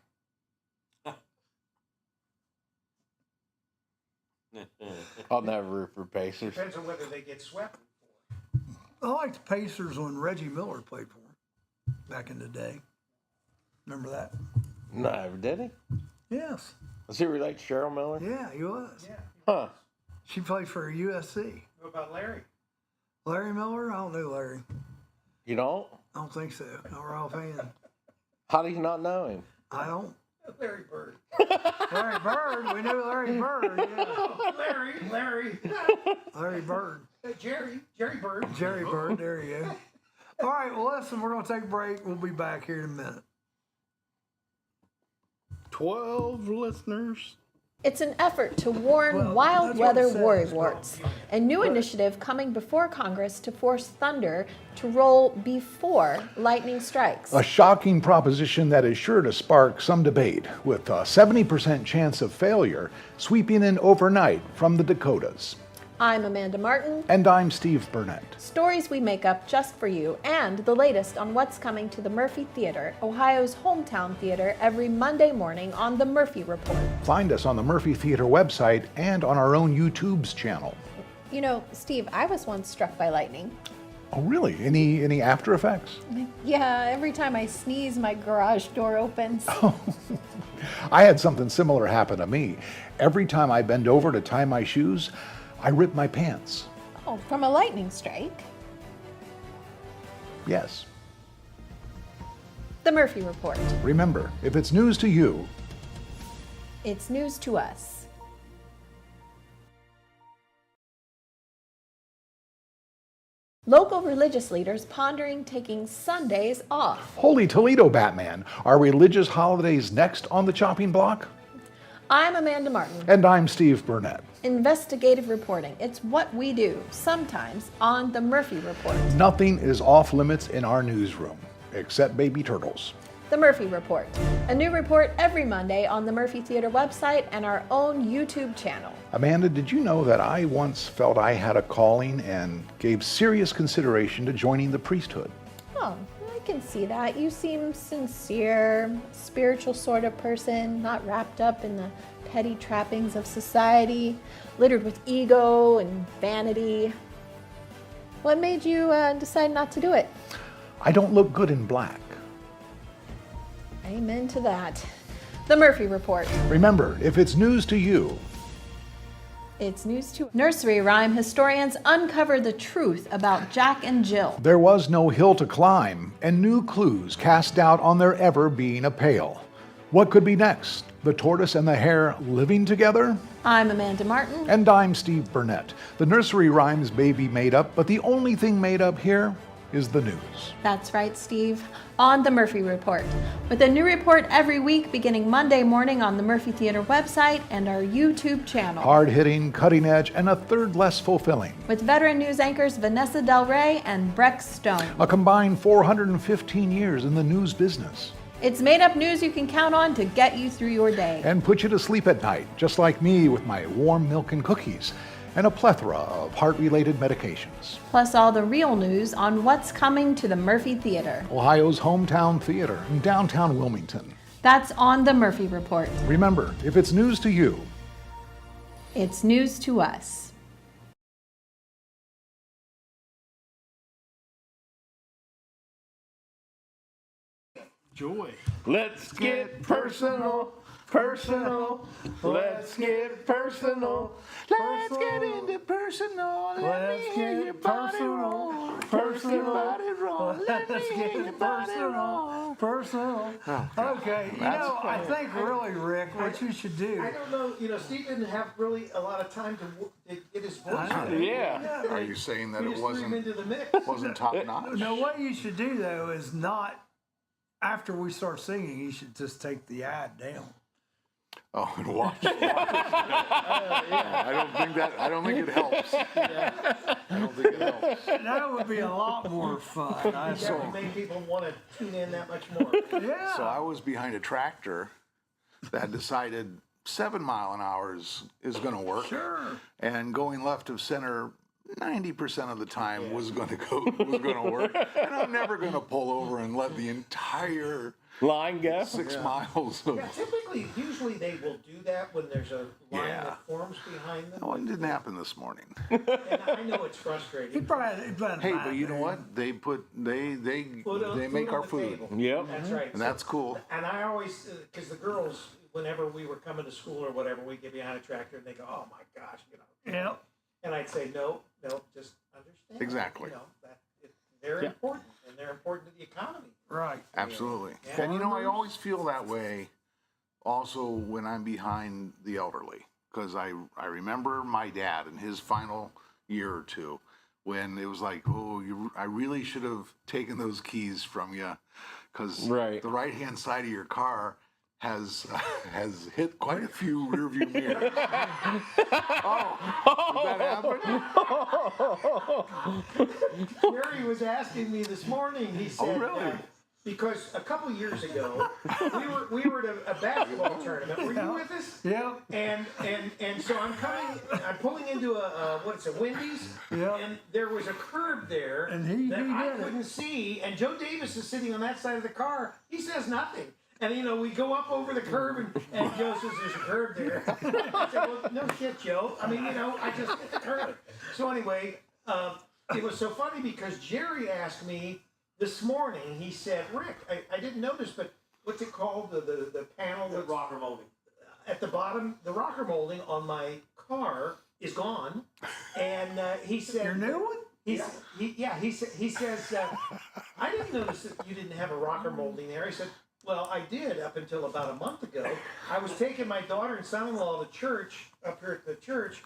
I'll never root for Pacers. Depends on whether they get swept. I liked the Pacers when Reggie Miller played for them back in the day. Remember that? No, did he? Yes. Was he related to Cheryl Miller? Yeah, he was. Yeah. Huh. She played for USC. What about Larry? Larry Miller? I don't know Larry. You don't? I don't think so. Not a real fan. How do you not know him? I don't. Larry Bird. Larry Bird. We know Larry Bird. Yeah. Oh, Larry. Larry Bird. Jerry Bird. Jerry Bird. There you go. All right. Well, listen, we're going to take a break. We'll be back here in a minute. 12 listeners. It's an effort to warn Well, wild that's what weather it says. worrywart, a new initiative coming before Congress to force thunder to roll before lightning strikes. A shocking proposition that is sure to spark some debate, with a 70% chance of failure sweeping in overnight from the Dakotas. I'm Amanda Martin. And I'm Steve Burnett. Stories we make up just for you, and the latest on what's coming to the Murphy Theater, Ohio's hometown theater, every Monday morning on The Murphy Report. Find us on the Murphy Theater website and on our own YouTube's channel. You know, Steve, I was once struck by lightning. Oh, really? Any after effects? Yeah, every time I sneeze, my garage door opens. I had something similar happen to me. Every time I bend over to tie my shoes, I rip my pants. Oh, from a lightning strike? Yes. The Murphy Report. Remember, if it's news to you, It's news to us. Local religious leaders pondering taking Sundays off. Holy Toledo Batman, are religious holidays next on the chopping block? I'm Amanda Martin. And I'm Steve Burnett. Investigative reporting. It's what we do, sometimes on The Murphy Report. Nothing is off limits in our newsroom, except baby turtles. The Murphy Report. A new report every Monday on the Murphy Theater website and our own YouTube channel. Amanda, did you know that I once felt I had a calling and gave serious consideration to joining the priesthood? Oh, I can see that. You seem sincere, spiritual sort of person, not wrapped up in the petty trappings of society, littered with ego and vanity. What made you decide not to do it? I don't look good in black. Amen to that. The Murphy Report. Remember, if it's news to you, It's news to nursery rhyme historians uncover the truth about Jack and Jill. there was no hill to climb, and new clues cast doubt on there ever being a pail. What could be next? The tortoise and the hare living together? I'm Amanda Martin. And I'm Steve Burnett. The nursery rhymes may be made up, but the only thing made up here is the news. That's right, Steve. On the Murphy Report. With a new report every week beginning Monday morning on the Murphy Theater website and our YouTube channel. Hard-hitting, cutting edge, and a third less fulfilling. With veteran news anchors Vanessa Del Rey and Breck Stone. A combined 415 years in the news business. It's made up news you can count on to get you through your day. And put you to sleep at night, just like me with my warm milk and cookies, and a plethora of heart-related medications. Plus all the real news on what's coming to the Murphy Theater. Ohio's hometown theater in downtown Wilmington. That's on the Murphy Report. Remember, if it's news to you, It's news to us. Joy. Let's get personal, personal. Let's get personal. Let's get into personal. Let's get personal. Personal. Let's get personal. Personal. Okay, you know, I think really, Rick, what you should do. I don't know, Steve didn't have really a lot of time to get his voice I know. right. Yeah. are you saying that We it just threw him wasn't into the mix. wasn't top notch? No, what you should do though is not after we start singing. You should just take the ad down. Oh, and watch. I don't think it helps. I don't think it helps. That would be a lot more fun. I That would make people want to tune in that much more. Yeah. So I was behind a tractor that decided 7 mile an hour is going to work. Sure. And going left of center 90% of the time was going to work. And I'm never going to pull over and let the entire Line go. 6 miles of... Yeah, usually they will do that when there's a line Yeah. that forms behind them. No, it didn't happen this morning. And I know it's frustrating. He probably Hey, but you know what? They make our food. Table. Yep. That's right. And that's cool. And I always, because the girls, whenever we were coming to school or whatever, we'd get behind a tractor and they go, "Oh my gosh," Yeah. And I'd say, no, just understand. Exactly. They're important, and they're important to the economy. Right. Absolutely. Yeah. And I always feel that way also when I'm behind the elderly. Because I remember my dad in his final year or two when it was like, I really should have taken those keys from you. Because Right. the right-hand side of your car has hit quite a few rearview mirrors. Did that happen? Jerry was asking me this morning. He said, really? Because a couple years ago, we were at a basketball tournament. Were you with us? Yeah. And so I'm pulling into a Wendy's. Yeah. And there was a curb there And he that I hit it. couldn't see. And Joe Davis is sitting on that side of the car. He says nothing. And we go up over the curb, and Joe says, "There's a curb there." I said, "Well, no shit, Joe. I mean, I just hit the curb." So anyway, it was so funny because Jerry asked me this morning. He said, "Rick, I didn't notice, but what's it called? The panel, the rocker molding at the bottom. The rocker molding on my car is gone." And he said, Your new one? He says, "I didn't notice that you didn't have a rocker molding there." He said, "Well, I did up until about a month ago. I was taking my daughter and son-in-law to church, up here at the church,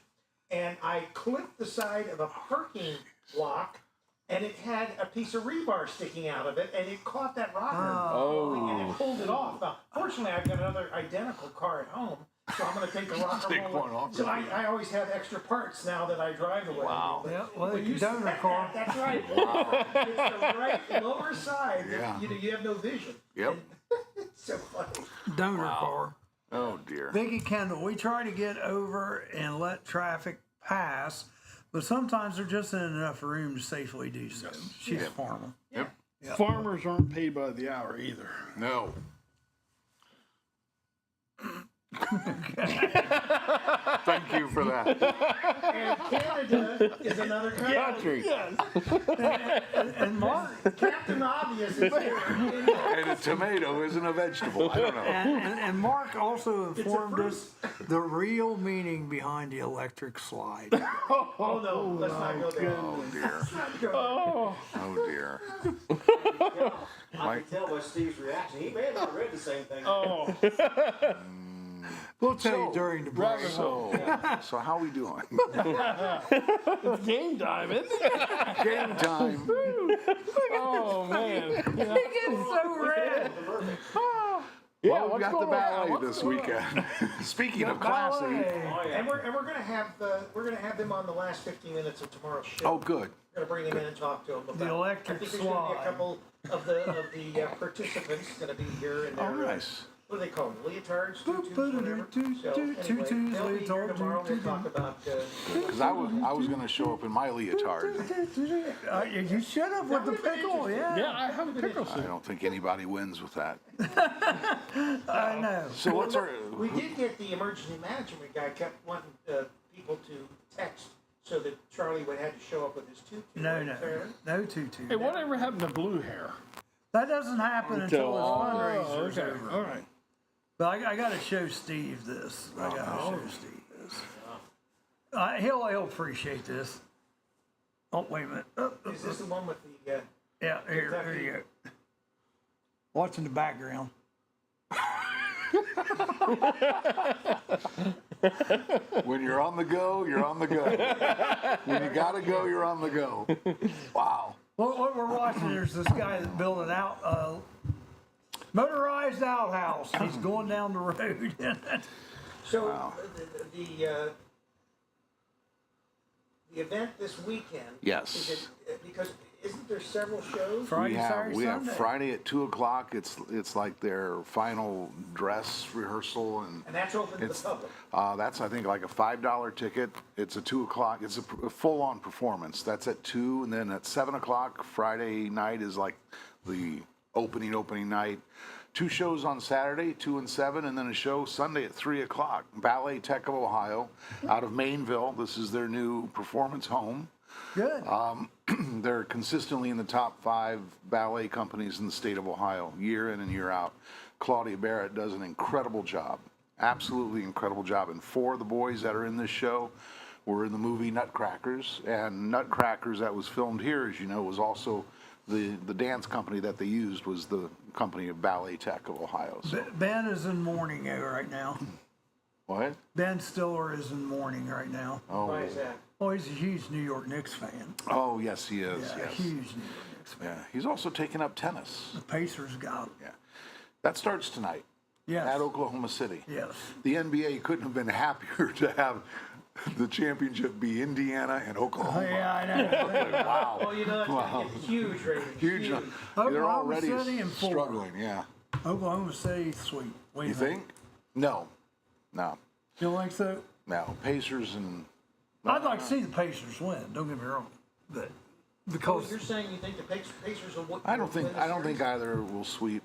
and I clipped the side of a parking block, and it had a piece of rebar sticking out of it, and it caught that rocker and it pulled it off. Now, fortunately, I've got another identical car at home, so I'm going to take the rocker Take mold. one off. So I always have extra parts now that I drive away. Wow. But Yeah, well, when it's you a donor said car. That's right. It's the right lower side. Yeah. You have no vision. Yep. It's so funny. Donor car. Oh dear. Vicki Kendall, we try to get over and let traffic pass, but sometimes there's just isn't enough room to safely do so. She's a farmer. Yep. Farmers aren't paid by the hour either. No. Thank you for that. And Canada is another country. And Mark, Captain Obvious is here. And a tomato isn't a vegetable. I don't know. and Mark also informed fruit. us the real meaning behind the electric slide. Oh no, let's not go there. Oh dear. Let's not go Oh dear. I can tell by Steve's reaction. He may have not read the same thing. Oh, We'll tell you during the break. So how we doing? it's game time, isn't it? Game time. Oh man. He gets so red. Yeah, Well, we what's got the going ballet on? this weekend. Speaking of classy. Ballet. And we're gonna have them on the last 15 minutes of tomorrow's show. Oh, good. We're gonna bring them in and talk to them about The electric I think there's gonna be a slide. couple of the participants gonna be here and Oh, they're nice. what do they call them? Leotards, tutus, whatever. Tutus, So anyway, tutus, they'll be here leotard, tomorrow. We'll tutu. talk about. Because I was going to show up in my leotard. You should have with the pickle, yeah. Yeah, I have a pickle I soup. don't think anybody wins with that. I know. So what's our? We did get the emergency management guy kept wanting people to text so that Charlie would have to show up with his tutu. No, right, no, Sarah? no tutu. Hey, whatever happened to blue hair? That doesn't happen until his fundraiser's okay. over. All right. But I got to show Steve this. I got to show Steve this. He'll appreciate this. Oh, wait a minute. Is this the one with the? Yeah, here you go. Watch in the background. When you're on the go, you're on the go. When you gotta go, you're on the go. Wow. Well, what we're watching, there's this guy that's building out motorized outhouse. He's going down the road. So Wow. the event this weekend. Yes. Is it because isn't there several shows? Friday, we have Saturday, Sunday. Friday at 2:00. It's like their final dress rehearsal and. And that's open to the It's, public. that's I think like a $5 ticket. It's a 2:00. It's a full-on performance. That's at 2, and then at 7:00 Friday night is like the opening night. 2 shows on Saturday, 2 and 7, and then a show Sunday at 3:00. Ballet Tech of Ohio, out of Mainville. This is their new performance home. Good. They're consistently in the top 5 ballet companies in the state of Ohio, year in and year out. Claudia Barrett does an incredible job, absolutely incredible job. And 4 of the boys that are in this show were in the movie Nutcrackers. And Nutcrackers, that was filmed here, as you know, was also the dance company that they used was the company of Ballet Tech of Ohio. So, Ben is in mourning right now. what? Ben Stiller is in mourning right now. Why is that? Oh, he's a huge New York Knicks fan. Oh, yes, he is. Yeah, Yes. huge New York Knicks fan. Yeah, he's also taken up tennis. The Pacers got him. Yeah, that starts tonight. Yes. at Oklahoma City. Yes. The NBA couldn't have been happier to have the championship be Indiana and Oklahoma. Oh, yeah, I know. Wow. Well, you know, that's Wow. gonna get huge ratings. Huge. They're Oklahoma already City and 4. struggling, yeah. Oklahoma City, sweet. What do You think? No. No. You don't think so? No. Pacers and I'd like to see the Pacers win. Don't get me wrong, but Oh, because you're saying you think the Pacers will win? I don't think this series? either will sweep.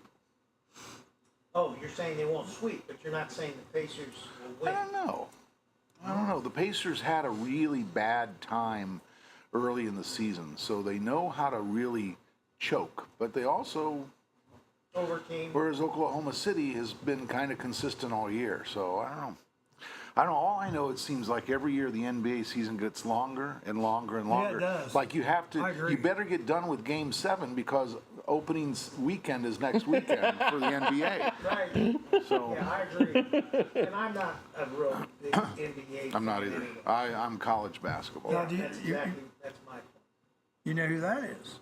Oh, you're saying they won't sweep, but you're not saying the Pacers will I win. don't know. I don't know. The Pacers had a really bad time early in the season, so they know how to really choke, but they also, Overcame. whereas Oklahoma City has been kind of consistent all year, so I don't know. I don't know. All I know, it seems like every year the NBA season gets longer and longer and longer. Yeah, it does. Like you have I to, agree. you better get done with Game 7 because opening weekend is next weekend for the NBA. Right. So Yeah, I agree. And I'm not a real big NBA. I'm not fan either. anyway. I'm college basketball. Now, do you- That's exactly, that's my point. you know who that is.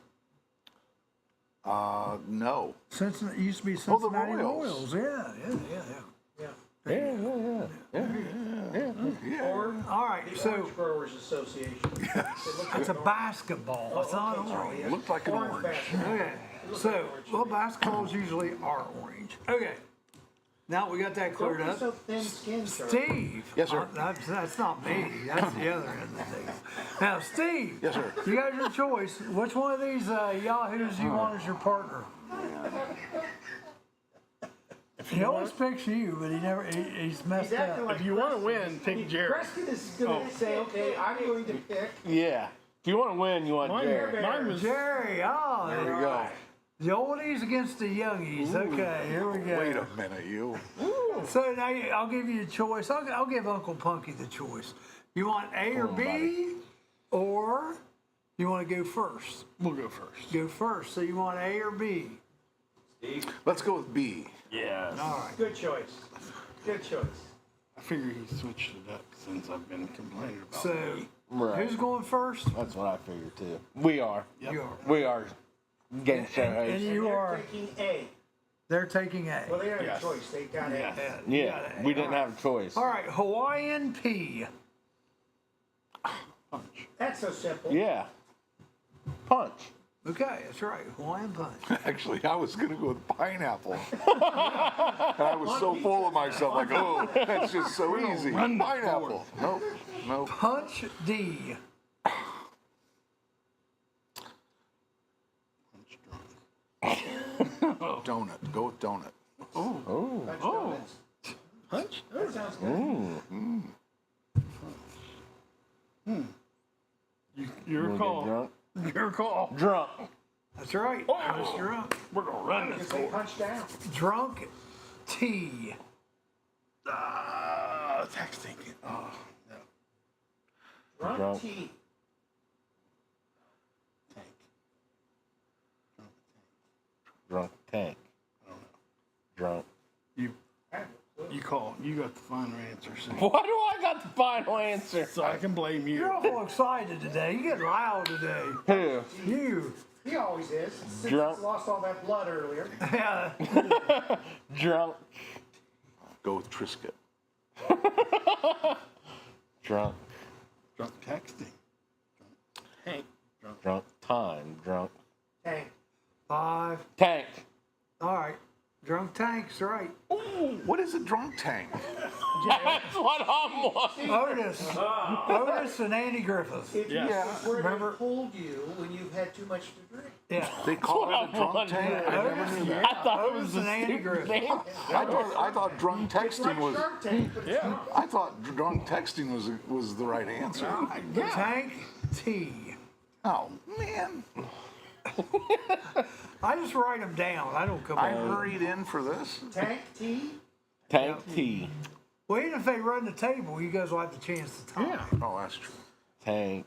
No. Cincinnati it used to be Oh, the Cincinnati Royals. Royals. Yeah. Yeah. Or All right, the so Orange Growers Association. It looks it's a like basketball. It's not okay, sorry, orange. yes. Looked like an orange. basketball. Okay, It looks so like orange. well, basketballs usually are orange. Okay, now we got that Don't cleared be up. so thin-skinned, Charlie. Steve. Yes, sir. That's not me. That's the other end of the thing. Now, Steve. Yes, sir. You got your choice. Which one of these yahoos you want as your partner? He always picks you, but he's messed He's acting up. like If you want to Preston. win, pick Jared. Preston is going to say, okay, I'm going to pick. Yeah. If you want to win, you want Jared. Mine was Jerry, oh, There we go. the oldies against the youngies. Okay, here we go. Wait a minute, you. So now I'll give you a choice. I'll give Uncle Punky the choice. You want A or on, B, buddy. or you want to go first? we'll go first. Go first. So you want A or B? Let's go with B. Yeah. All right. Good choice. Good choice. I figure he switched it up since I've been complaining about So it. Right. who's going first? That's what I figured too. We are. You are. We are game show And hosts. you They're are. taking A. They're taking A. Well, they had Yes. a choice. They got Yeah. A. You Yeah, got A. we didn't have a choice. All right, Hawaiian P. That's so simple. Yeah. Punch. Okay, that's right. Hawaiian Punch. Actually, I was going to go with pineapple. And I was so full of myself, like, oh, that's just so easy. Pineapple. Nope. Nope. Punch D. Donut. Go with donut. Punch donuts. Punch? That sounds good. Your Wanna get call. drunk? Your call. Drunk. That's right. Just drunk. We're going to run You this say for. punch down. Drunk T. Texting. Oh, no. Drunk tea. Tank. Drunk tank. Drunk. You call. You got the final answer, so, Why do I got the final answer? so I can blame you. You're awful excited today. You get loud today. Who? You. He always is. Since Drunk. he's lost all that blood earlier. Yeah. Drunk. Go with Triscuit. Drunk. Drunk texting. Hank. Drunk time. Drunk. Tank. 5. Tank. All right. Drunk Tank's right. What is a drunk tank? That's what I'm wanting. Otis and Andy Griffith. It's where Remember- they hold you when you've had too much to drink. Yeah. They call That's it a drunk what I'm tank? I never knew that. I thought it was Otis the and Andy stupid Griffith. name. I thought drunk It's like texting was. Shark Tank, but it's drunk. I thought drunk texting was the right answer. Tank T. Oh man, I just write them down. I don't come I up. hurried in for this. Tank tea. Tank T. Well, even if they run the table, you guys will have the chance to talk. Yeah. Oh, that's true. Tank.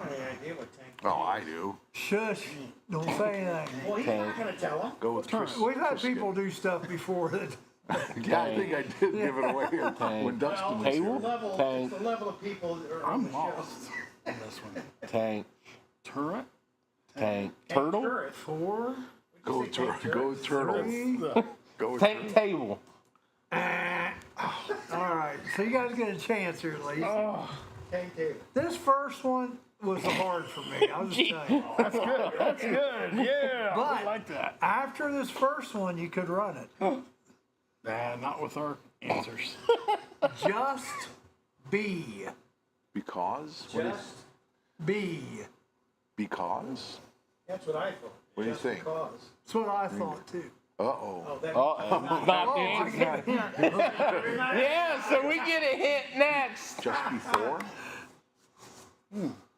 I don't have any idea what tank. Oh, I do. Shush. Don't say anything. Well, he's not going to tell him. Go with Triscuit. We've had people do stuff before that. Yeah, I think I did give it away when Dustin was Table? here. It's the level, Tank. it's the level of people that are on the I'm show. lost on this one. Tank. Turret? Tank. Tank Turtle. turret. 4, Go with Turtle. Go with Turtle. 3, Go with Tank table. All right, so you guys get a chance here at least. Tank table. This first one was hard for me. I'll just tell you. That's good. That's good. Yeah, I But like that. after this first one, you could run it. Nah, not with our answers. Just be. Because? Just. Be. Because? That's what I thought. What do you Just think? Because. That's what I thought too. Uh-oh. Oh, that. Not Yeah, so we get a hint next. Just before?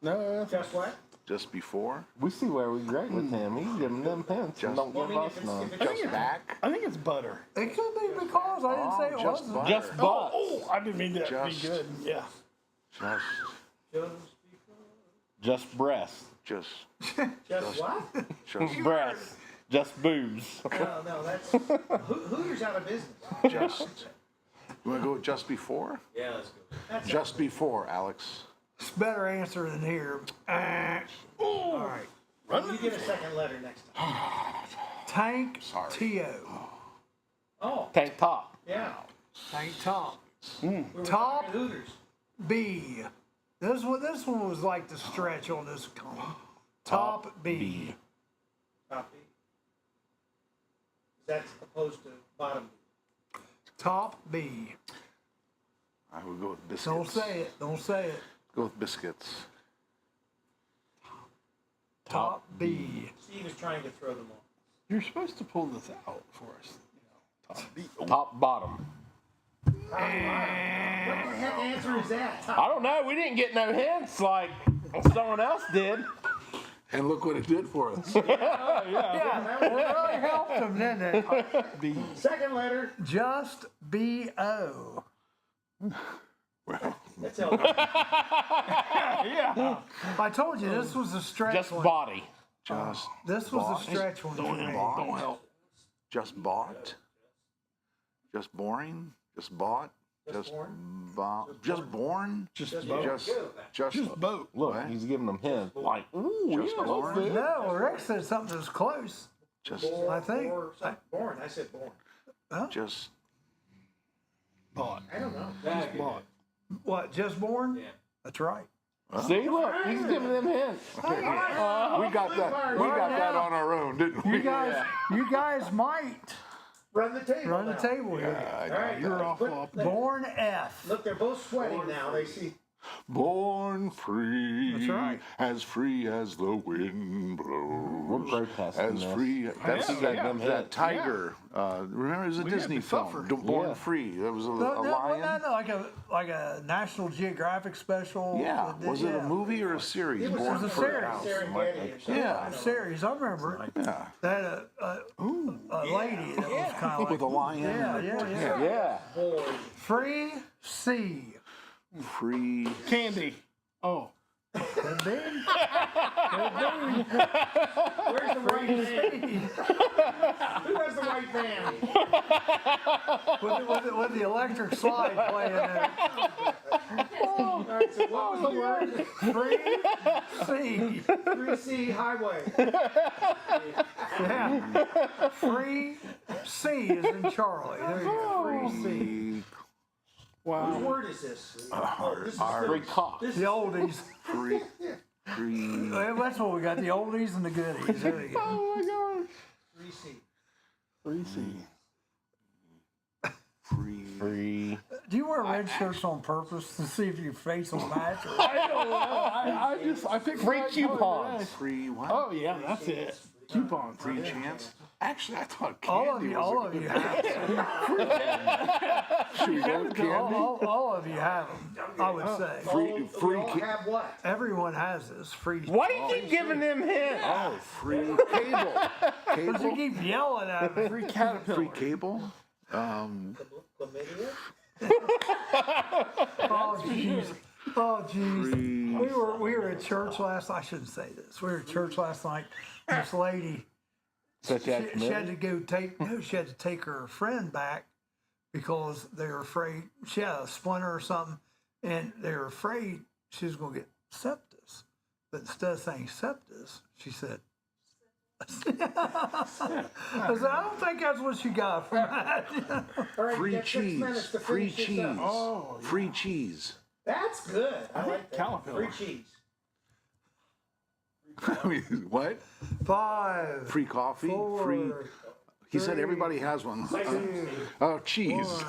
No, Just what? Just before? We see where we great with him. He's giving them hints. Just- Don't Well, give I mean, us if none. it's Just back? I think it's butter. It could be because I didn't say it just wasn't. butter. Just but. Oh, I didn't mean that to be Just- good. Yeah. Just, Just breast. just, Just what? just, Breast. Just boobs. No, that's Hooters out of business. just. You want to go with just before? Yeah, let's go. That's Just before, Alex. It's a better answer than here. All right. You get a second letter next time. Tank Sorry. T-O. Oh, Tank top. yeah. Tank top. We were Top. talking Hooters. B. This one was like the stretch on this column. Top B. Top B. That's opposed to bottom B. Top B. I would go with biscuits. Don't say it. Don't say it. Go with biscuits. Top B. Steve is trying to throw them all. You're supposed to pull this out for us. Top B. Top bottom. What the heck answer is that? Top. I don't know. We didn't get no hints like someone else did. And look what it did for us. Yeah, it really helped him, didn't it? B. Second letter. Just B-O. That's L. Yeah. I told you this was a stretch Just one. body. Just This was a stretch one for me. Don't help. Just bought. Just boring. Just bought. Just just born. Just Just boat. just Boat. Look, What? he's giving them hints. Like, ooh, Just yeah, born? that's it. No, Rick said something that's close. just I think. Born. I said born. just Bought. I don't know. Just bought. What, just born? Yeah. That's right. See, look, he's giving them hints. we got that. We got that on our own, didn't we? You guys might Run the table. run the now. table here. All right, You're off. Born F. Look, they're both sweating now. They see. Born free. That's right. As free as the wind We're blows. protesting As this. free. That's Yeah, yeah. that tiger. Remember, it was a We have Disney to film. suffer. Born Yeah. Free. There was a No, lion. like a National Geographic special. Yeah. Was it a Yeah. movie or a series? It was Born a Free. series. Serengeti or something. Yeah. A series, I remember. Yeah. They had a lady that was kind of like With a lion. Yeah, yeah. Yeah. Boy. Free C. Free. Candy. Oh. Could be. Where's the right man? Who has the right man? with the electric slide playing there. All right, so what was the word? Free C. 3C highway. Yeah. Free C is in Charlie. There you go. Free C. Whose word is this? This is Free cock. This The oldies. Free. Free. Well, that's what we got. The oldies and the goodies. There you go. Oh my gosh. 3C. Free C. Free. Free. Do you wear red shirts on purpose to see if your face will match? Or? I don't know. I picked Free the right coupons. color. Free what? Oh yeah, that's it. Coupons. Free chance. Actually, I thought All candy of you have them. Should we go with candy? All of you have them, I would say. Free We all have what? Everyone has this. Free. Why do you keep giving them hints? Oh, free cable. Because you keep yelling at me. Free caterpillar. Free cable. Chlamydia? Oh jeez. Oh jeez. Free. We were at church last night. I shouldn't say this. We were at church last night. This lady, Such as she had to go take. No, she had to take her friend back because they were afraid she had a splinter or something, and they were afraid she was going to get sepsis. But instead of saying sepsis, she said I said, I don't think that's what you got from that. All right, Free you got 6 minutes cheese. to Free finish cheese. this up. Oh, yeah. Free cheese. That's good. I like that. Caterpillar. Free cheese. I mean, what? 5, Free coffee? 4, Free. He said 3, everybody has one. 2, Oh, cheese. 1.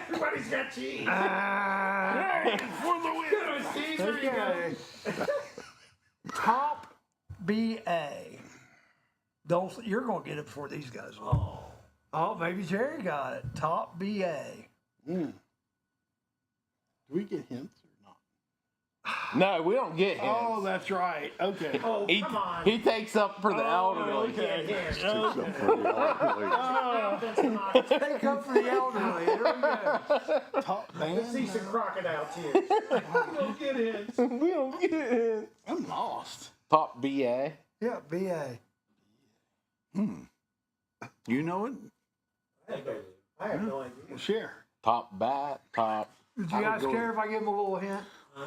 Everybody's got cheese. For the win. Good one, Steve. There you go. Okay. Top BA. Don't, you're going to get it before these guys will. Oh, maybe Jerry got it. Top BA. Do we get hints or not? No, we don't get him. Oh, that's right. Okay. Oh, He, come on. he takes up for the elderly. Get him. Take up for the elderly. There we go. Top Let's band. see some crocodile tears. We don't get hints. We don't get it. I'm lost. Top BA. Yeah, BA. You know it? I have no idea. Share. Top bat. Top. Would you I would guys go- care if I give them a little hint?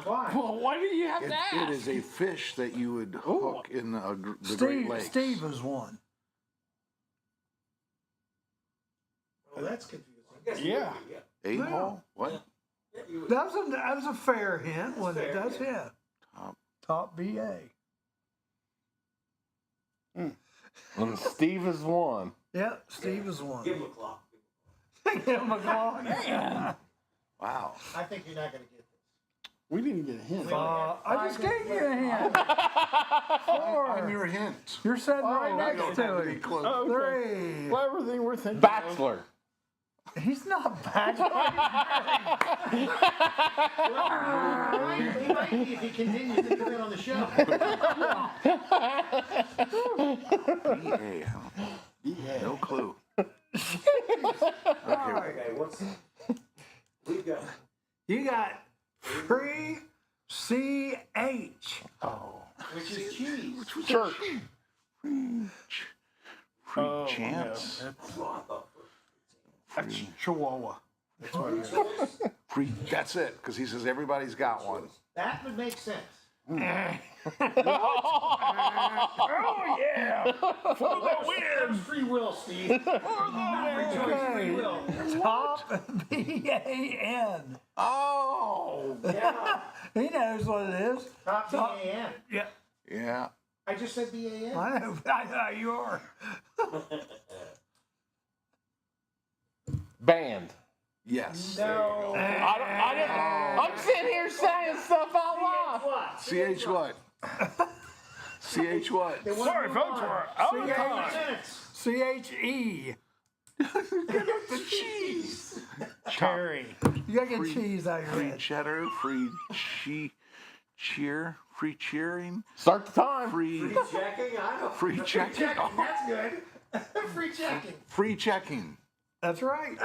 Why? Well, why do you have It, to ask? it is a fish that you would hook in the Great Steve, Lakes. Steve is one. Oh, that's confusing. Yeah. 8-ball? What? That was a fair hint, wasn't it? That's yeah. Top BA. And Steve is one. Yeah, Steve is one. Give him a clock. Give him a clock. Wow. I think you're not going to get this. We didn't get a hint. I just gave you a hint. I'm 4. your hint. You're sitting right You next don't to have to be him. close. Oh, okay. 3. Well, everything we're thinking. Bachelor. He's not back. He might be if he continues to come in on the show. BA. No clue. Okay, what's we got? You got free CH. Which is cheese. Church. Free chance. That's Chihuahua. Free. That's it. Because he says everybody's got one. That would make sense. Oh yeah! For the That's free will, Steve. Free will. Top BAN. Oh. Yeah. He knows what it is. Top BAN. Yeah, Yeah. I just said BAN. I know. I know you are. Band. Yes. No. I'm sitting here saying stuff out loud. What? CH what? CH what? Sorry, folks. We're out of time. minutes. CHE. The cheese. Cherry. You gotta get cheese out of your Free head. cheddar. Free cheer. Free cheering. Start the time. Free Checking. I know. free checking. Checking. That's good. Free checking. Free checking. That's right.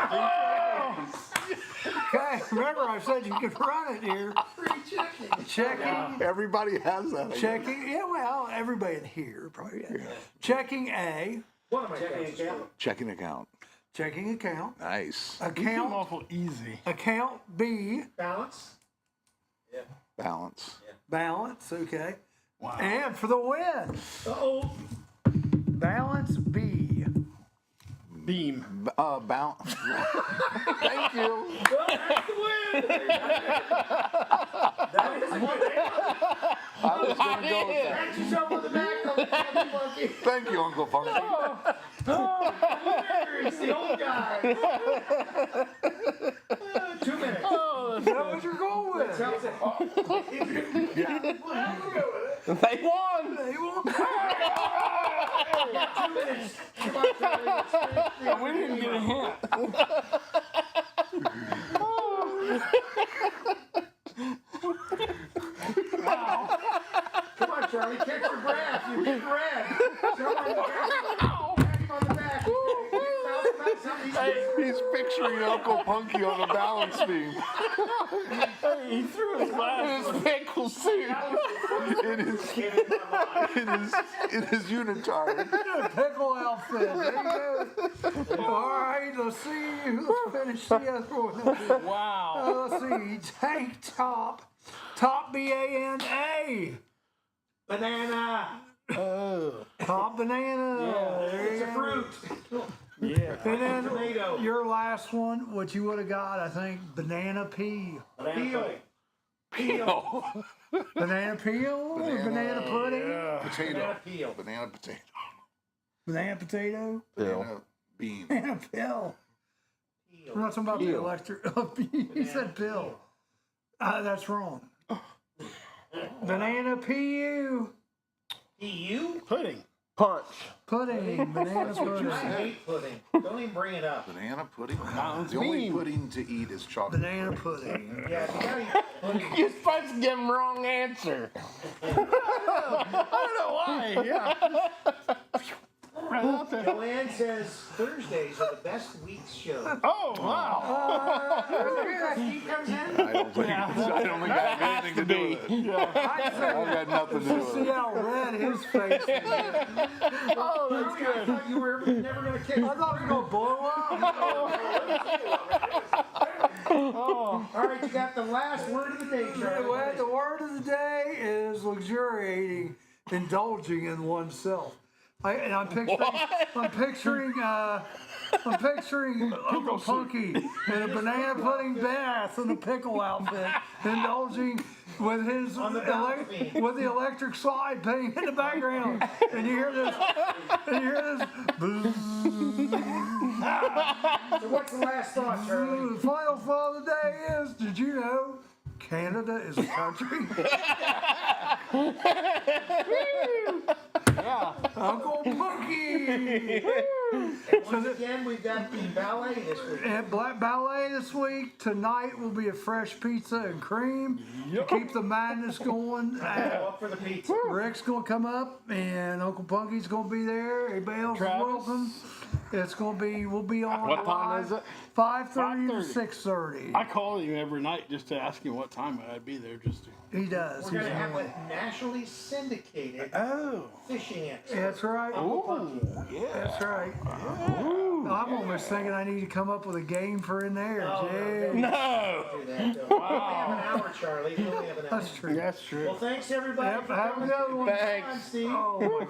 Okay, remember I said you could run it here. Free checking. Checking. Everybody has that. Checking. Yeah, well, everybody in here probably. Yeah. Checking A. What am I checking? Checking account. Checking account. Nice. Came Account. awful easy. Account B. Balance. Balance. Balance. Okay. Wow. And for the win, Uh-oh. balance B. Beam. Balance. Thank you. Well, that's the win. That is the win. I was going to go with that. Pat yourself on the back. Uncle Funky. Thank you, Uncle Funky. It's the old guy. 2 minutes. Is that what you're going with? Sounds like, They won. They won't. 2 minutes. Come on, Charlie. Let's finish the We didn't get a hint. Come on, Charlie. Catch your breath. You get red. Somebody pat him on the back. He's picturing Uncle Punky on a balance beam He threw his glasses. His pickle suit. in his unitard. Pickle outfit. There you go. All right, let's see. Let's finish the other one. Wow. Let's see. Tank top. Top BANA. Banana. Oh. Pop banana. There It's you a go. fruit. Yeah. And then Tomato. your last one, what you would have got, I think, banana pea. Peel. Peel. Banana peel or banana pudding? Potato. Banana peel. Banana potato. Banana potato? Banana bean. Banana pill. We're not talking about the electric. You said pill. That's wrong. Banana PU. PU? Pudding. Punch. Pudding. Banana pudding. I hate pudding. Don't even bring it up. Banana pudding? Mountain's The only bean. pudding to eat is chocolate. Banana pudding. Yeah, if you gotta eat pudding. You're supposed to give him wrong answer. I don't know why. Yeah. Right out there. Joanne says Thursdays are the best week's show. Oh, wow. He comes in. I don't think I have anything to do with it. I've got nothing to do with See it. how red his face is. Oh, that's I good. thought you were never gonna kick. I thought it was going to blow up. All right, you got the last word of the day, Charlie. Well, the word of the day is luxuriating, indulging in oneself. I'm picturing Uncle Punky in a banana pudding bath in a pickle outfit, indulging with his with the electric slide playing in the background, and you hear this, bzzz. So what's the last thought, Charlie? The final thought of the day is: did you know Canada is a country? Yeah. Uncle Punky. And once again, we've got the ballet this week. At Black Ballet this week. Tonight will be a fresh pizza and cream to keep the madness going. Go up for the pizza. Rick's gonna come up and Uncle Punky's gonna be there. Everybody else is Travis. welcome. It's gonna be. We'll be on. What time live, is it? 5:30 to 5:30. 6:30. I call you every night just to ask you what time I'd be there. Just to. He does. We're He's gonna have on. a nationally syndicated Oh. fishing expert. That's right. Ooh. Yeah. That's right. Ooh. I'm almost thinking I need to come up with a game for in there. Oh, Jay. No. Do that, though. We only have an hour, Charlie. We only have an hour. That's true. That's true. Well, thanks everybody. Yep, for have a coming. good one. Thanks. Come on, Steve. Oh my